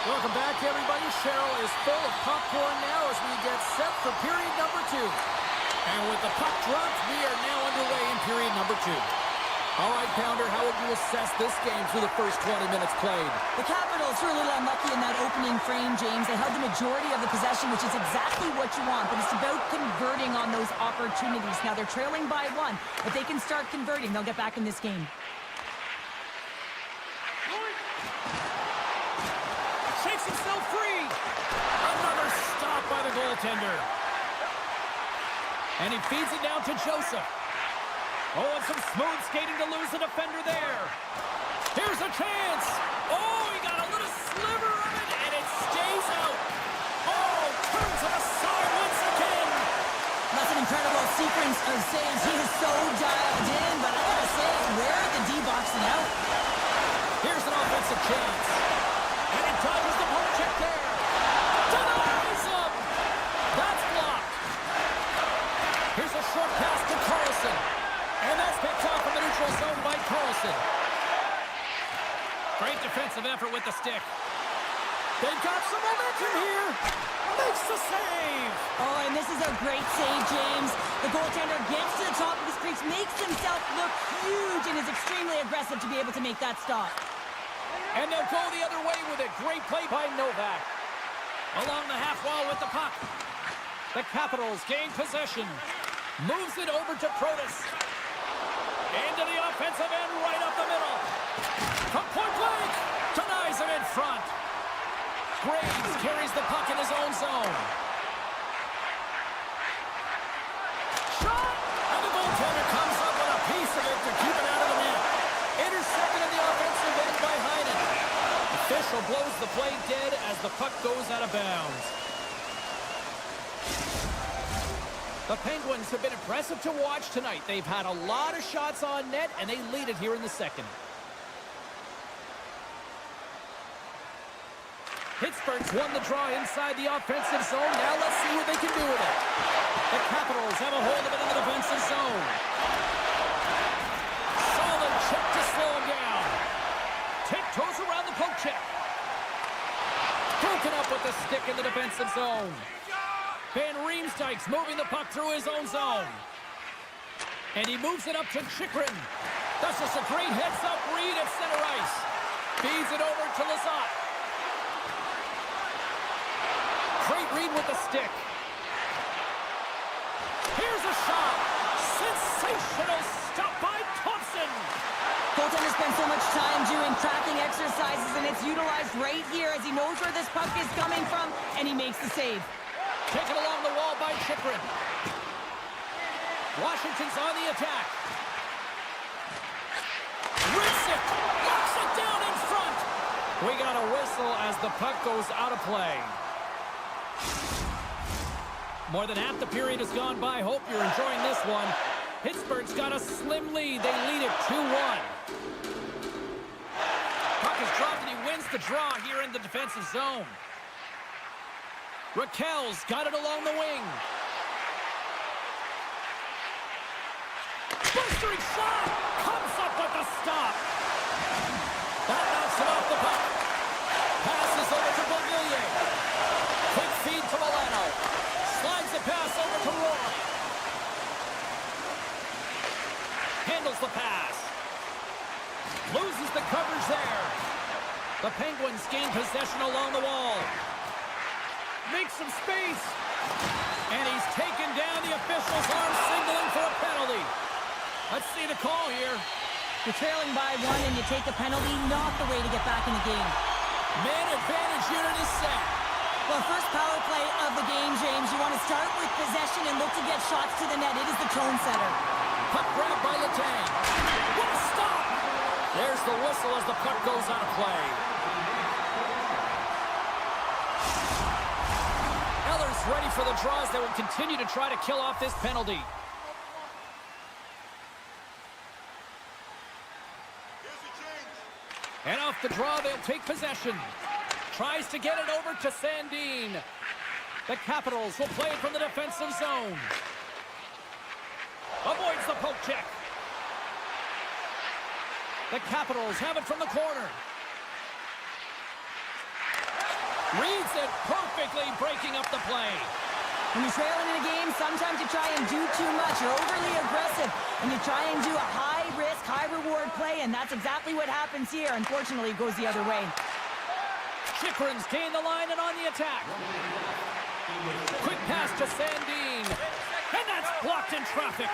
Welcome back, everybody. Cheryl is full of popcorn now as we get set for period number 2. And with the puck dropped, we are now underway in period number 2. All right, Pounder, how would you assess this game through the first 20 minutes played? The Capitals were a little unlucky in that opening frame, James. They held the majority of the possession, which is exactly what you want, but it's about converting on those opportunities. Now they're trailing by 1. If they can start converting, they'll get back in this game. Shakes himself free. Another stop by the goaltender. And he feeds it down to Joseph. Oh, and some smooth skating to lose the defender there. Here's a chance. Oh, he got a little sliver of it, and it stays out. Oh, turns it aside once again. That's an incredible sequence of saves. He is so dialed in, but I gotta say, where are the D-boxing out? Here's an offensive chance. And he dodges the poke check there. Denies him. That's blocked. Here's a short pass to Carlson. And that's picked off in the neutral zone by Carlson. Great defensive effort with the stick. They've got some momentum here. Makes the save. Oh, and this is a great save, James. The goaltender gets to the top of his crease, makes himself look huge, and is extremely aggressive to be able to make that stop. And they'll go the other way with it. Great play by Novak. Along the half wall with the puck. The Capitals gain possession. Moves it over to Protas. Into the offensive end, right up the middle. From point blank, denies him in front. Graves carries the puck in his own zone. Shot! And the goaltender comes up with a piece of it to keep it out of the net. Intercepted in the offensive end by Heinen. Official blows the play dead as the puck goes out of bounds. The Penguins have been impressive to watch tonight. They've had a lot of shots on net, and they lead it here in the second. Pittsburgh's won the draw inside the offensive zone. Now let's see what they can do with it. The Capitals have a hold of it in the defensive zone. Solid check to slow him down. Tiptoes around the poke check. Broken up with the stick in the defensive zone. Van Riemsdyk's moving the puck through his own zone. And he moves it up to Chychrun. That's just a great heads-up read at center ice. Feeds it over to Lizotte. Great read with the stick. Here's a shot. Sensational stop by Thompson. Goaltender spends so much time doing tracking exercises, and it's utilized right here as he knows where this puck is coming from, and he makes the save. Taken along the wall by Chychrun. Washington's on the attack. Rips it. Locks it down in front. We got a whistle as the puck goes out of play. More than half the period has gone by. Hope you're enjoying this one. Pittsburgh's got a slim lead. They lead it 2-1. Puck is dropped and he wins the draw here in the defensive zone. Raquel's got it along the wing. Bustering shot! Comes up with the stop. That knocks it off the puck. Passes over to Beauvillier. Quick feed to Milano. Slides the pass over to Roy. Handles the pass. Loses the coverage there. The Penguins gain possession along the wall. Makes some space. And he's taken down. The official's arm signaling for a penalty. Let's see the call here. You're trailing by one and you take a penalty, not the way to get back in the game. Man advantage unit is set. Well, first power play of the game, James. You want to start with possession and look to get shots to the net. It is the tone setter. Puck grab by Letang. What a stop! There's the whistle as the puck goes out of play. Eller's ready for the draws. They will continue to try to kill off this penalty. And off the draw, they'll take possession. Tries to get it over to Sandin. The Capitals will play it from the defensive zone. Avoids the poke check. The Capitals have it from the corner. Reads it perfectly, breaking up the play. When you're trailing in a game, sometimes you try and do too much. You're overly aggressive, and you try and do a high-risk, high-reward play, and that's exactly what happens here. Unfortunately, it goes the other way. Chychrun's gain the line and on the attack. Quick pass to Sandin. And that's blocked in traffic.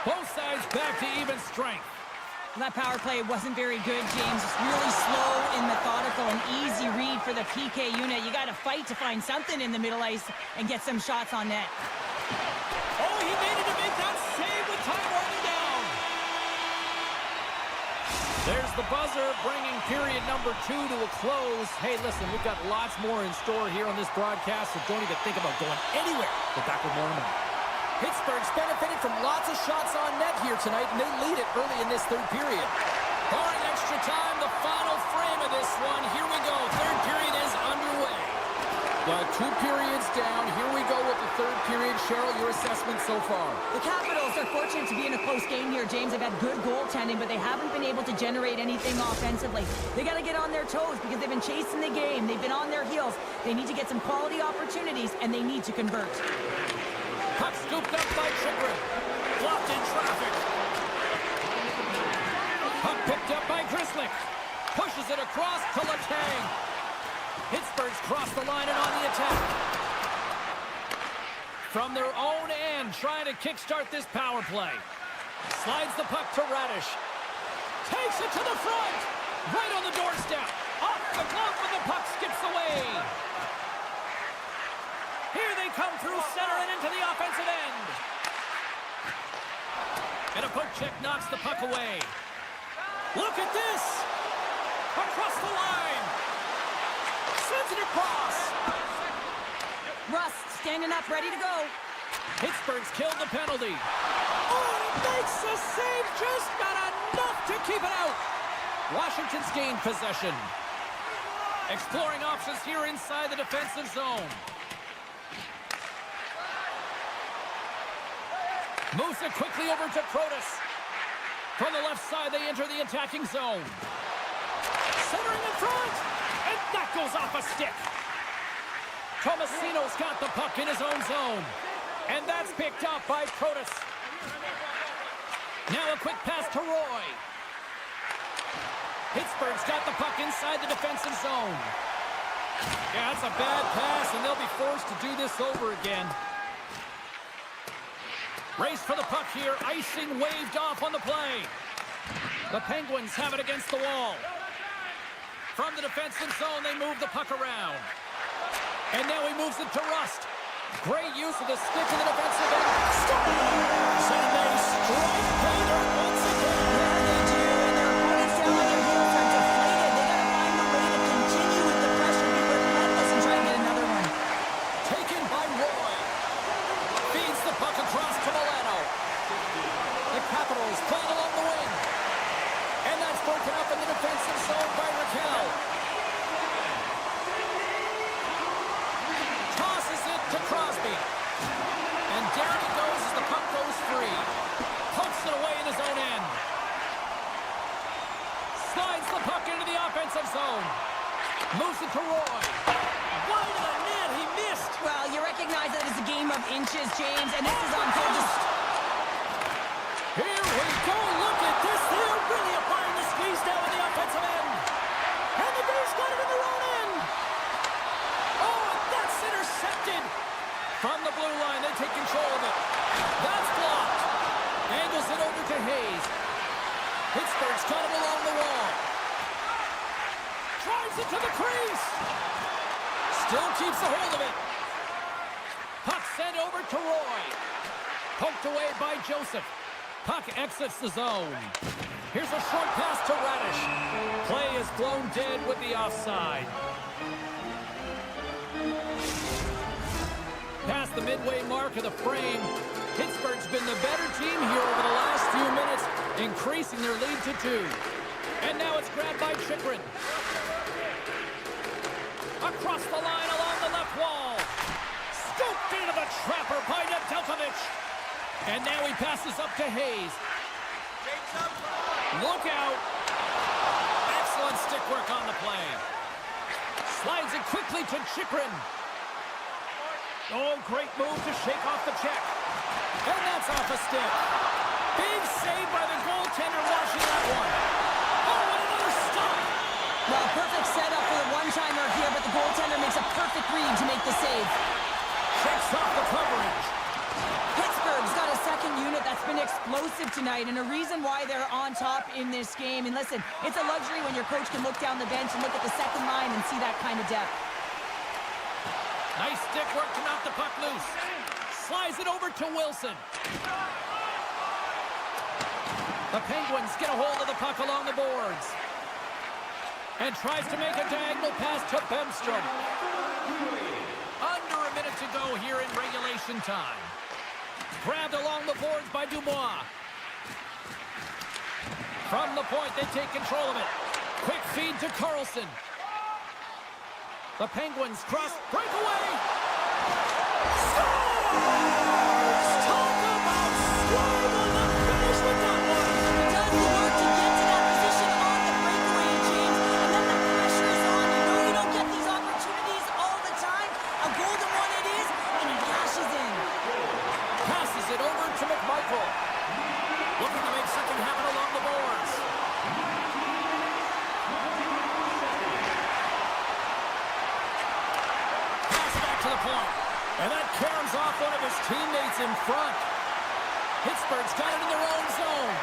Both sides back to even strength. That power play wasn't very good, James. It's really slow and methodical, an easy read for the PK unit. You got to fight to find something in the middle ice and get some shots on net. Oh, he needed to make that save with time running down. There's the buzzer, bringing period number 2 to a close. Hey, listen, we've got lots more in store here on this broadcast, so don't even think about going anywhere. We're back with more in a moment. Pittsburgh's benefited from lots of shots on net here tonight, and they lead it early in this third period. Barring extra time, the final frame of this one. Here we go. Third period is underway. Well, 2 periods down. Here we go with the third period. Cheryl, your assessment so far? The Capitals are fortunate to be in a close game here, James. They've had good goaltending, but they haven't been able to generate anything offensively. They got to get on their toes because they've been chasing the game. They've been on their heels. They need to get some quality opportunities, and they need to convert. Puck scooped up by Chychrun. Blocked in traffic. Puck picked up by Grzelcyk. Pushes it across to Letang. Pittsburgh's crossed the line and on the attack. From their own end, trying to kickstart this power play. Slides the puck to Radish. Takes it to the front. Right on the doorstep. Off the glove, and the puck skips away. Here they come through center and into the offensive end. And a poke check knocks the puck away. Look at this! Across the line! Sends it across! Russ standing up, ready to go. Pittsburgh's killed the penalty. Oh, he makes the save, just not enough to keep it out. Washington's gained possession. Exploring options here inside the defensive zone. Moves it quickly over to Protas. From the left side, they enter the attacking zone. Centering in front, and that goes off a stick. Tomasino's got the puck in his own zone, and that's picked up by Protas. Now a quick pass to Roy. Pittsburgh's got the puck inside the defensive zone. Yeah, that's a bad pass, and they'll be forced to do this over again. Race for the puck here. Icing waved off on the play. The Penguins have it against the wall. From the defensive zone, they move the puck around. And now he moves it to Rust. Great use of the stick in the defensive end. Stop! Sunday strike Painter once again. Yeah, they do, and their opponents down on their heels are deflated. They got to find a way to continue with the pressure, be relentless, and try and get another one. Taken by Roy. Feeds the puck across to Milano. The Capitals playing along the wing. And that's broken up in the defensive zone by Raquel. Tosses it to Crosby. And down he goes as the puck goes free. Pokes it away in his own end. Slides the puck into the offensive zone. Moves it to Roy. Wide of the net, he missed. Well, you recognize that it's a game of inches, James, and this is on post. Here we go. Look at this. They're really applying the squeeze down on the offensive end. And the Bears got it in their own end. Oh, that's intercepted. From the blue line, they take control of it. That's blocked. Angles it over to Hayes. Drives it to the crease. Still keeps a hold of it. Puck sent over to Roy. Poked away by Joseph. Puck exits the zone. Here's a short pass to Radish. Play is blown dead with the offside. Past the midway mark of the frame, Pittsburgh's been the better team here over the last few minutes, increasing their lead to 2. And now it's grabbed by Chychrun. Across the line along the left wall. Scooped into the trapper by Nedeljkovic. And now he passes up to Hayes. Look out. Excellent stick work on the play. Slides it quickly to Chychrun. Oh, great move to shake off the check. And that's off a stick. Big save by the goaltender watching that one. Oh, and another stop. Well, perfect setup for the one-timer here, but the goaltender makes a perfect read to make the save. Checks off the coverage. Pittsburgh's got a second unit that's been explosive tonight, and a reason why they're on top in this game. And listen, it's a luxury when your coach can look down the bench and look at the second line and see that kind of depth. Nice stick work to knock the puck loose. Slides it over to Wilson. The Penguins get a hold of the puck along the boards. And tries to make a diagonal pass to Bemstrom. Under a minute to go here in regulation time. Grabbed along the boards by Dubois. From the point, they take control of it. Quick feed to Carlson. The Penguins cross breakaway. Scores! Talk about scoring on the finish with that one. He does the work to get to that position on the breakaway, James, and then the pressure is on. You know you don't get these opportunities all the time. A golden one it is, and he dashes in. Passes it over to McMichael. Looking to make something happen along the boards. To the point. And that caroms off one of his teammates in front. Pittsburgh's got it in their own zone.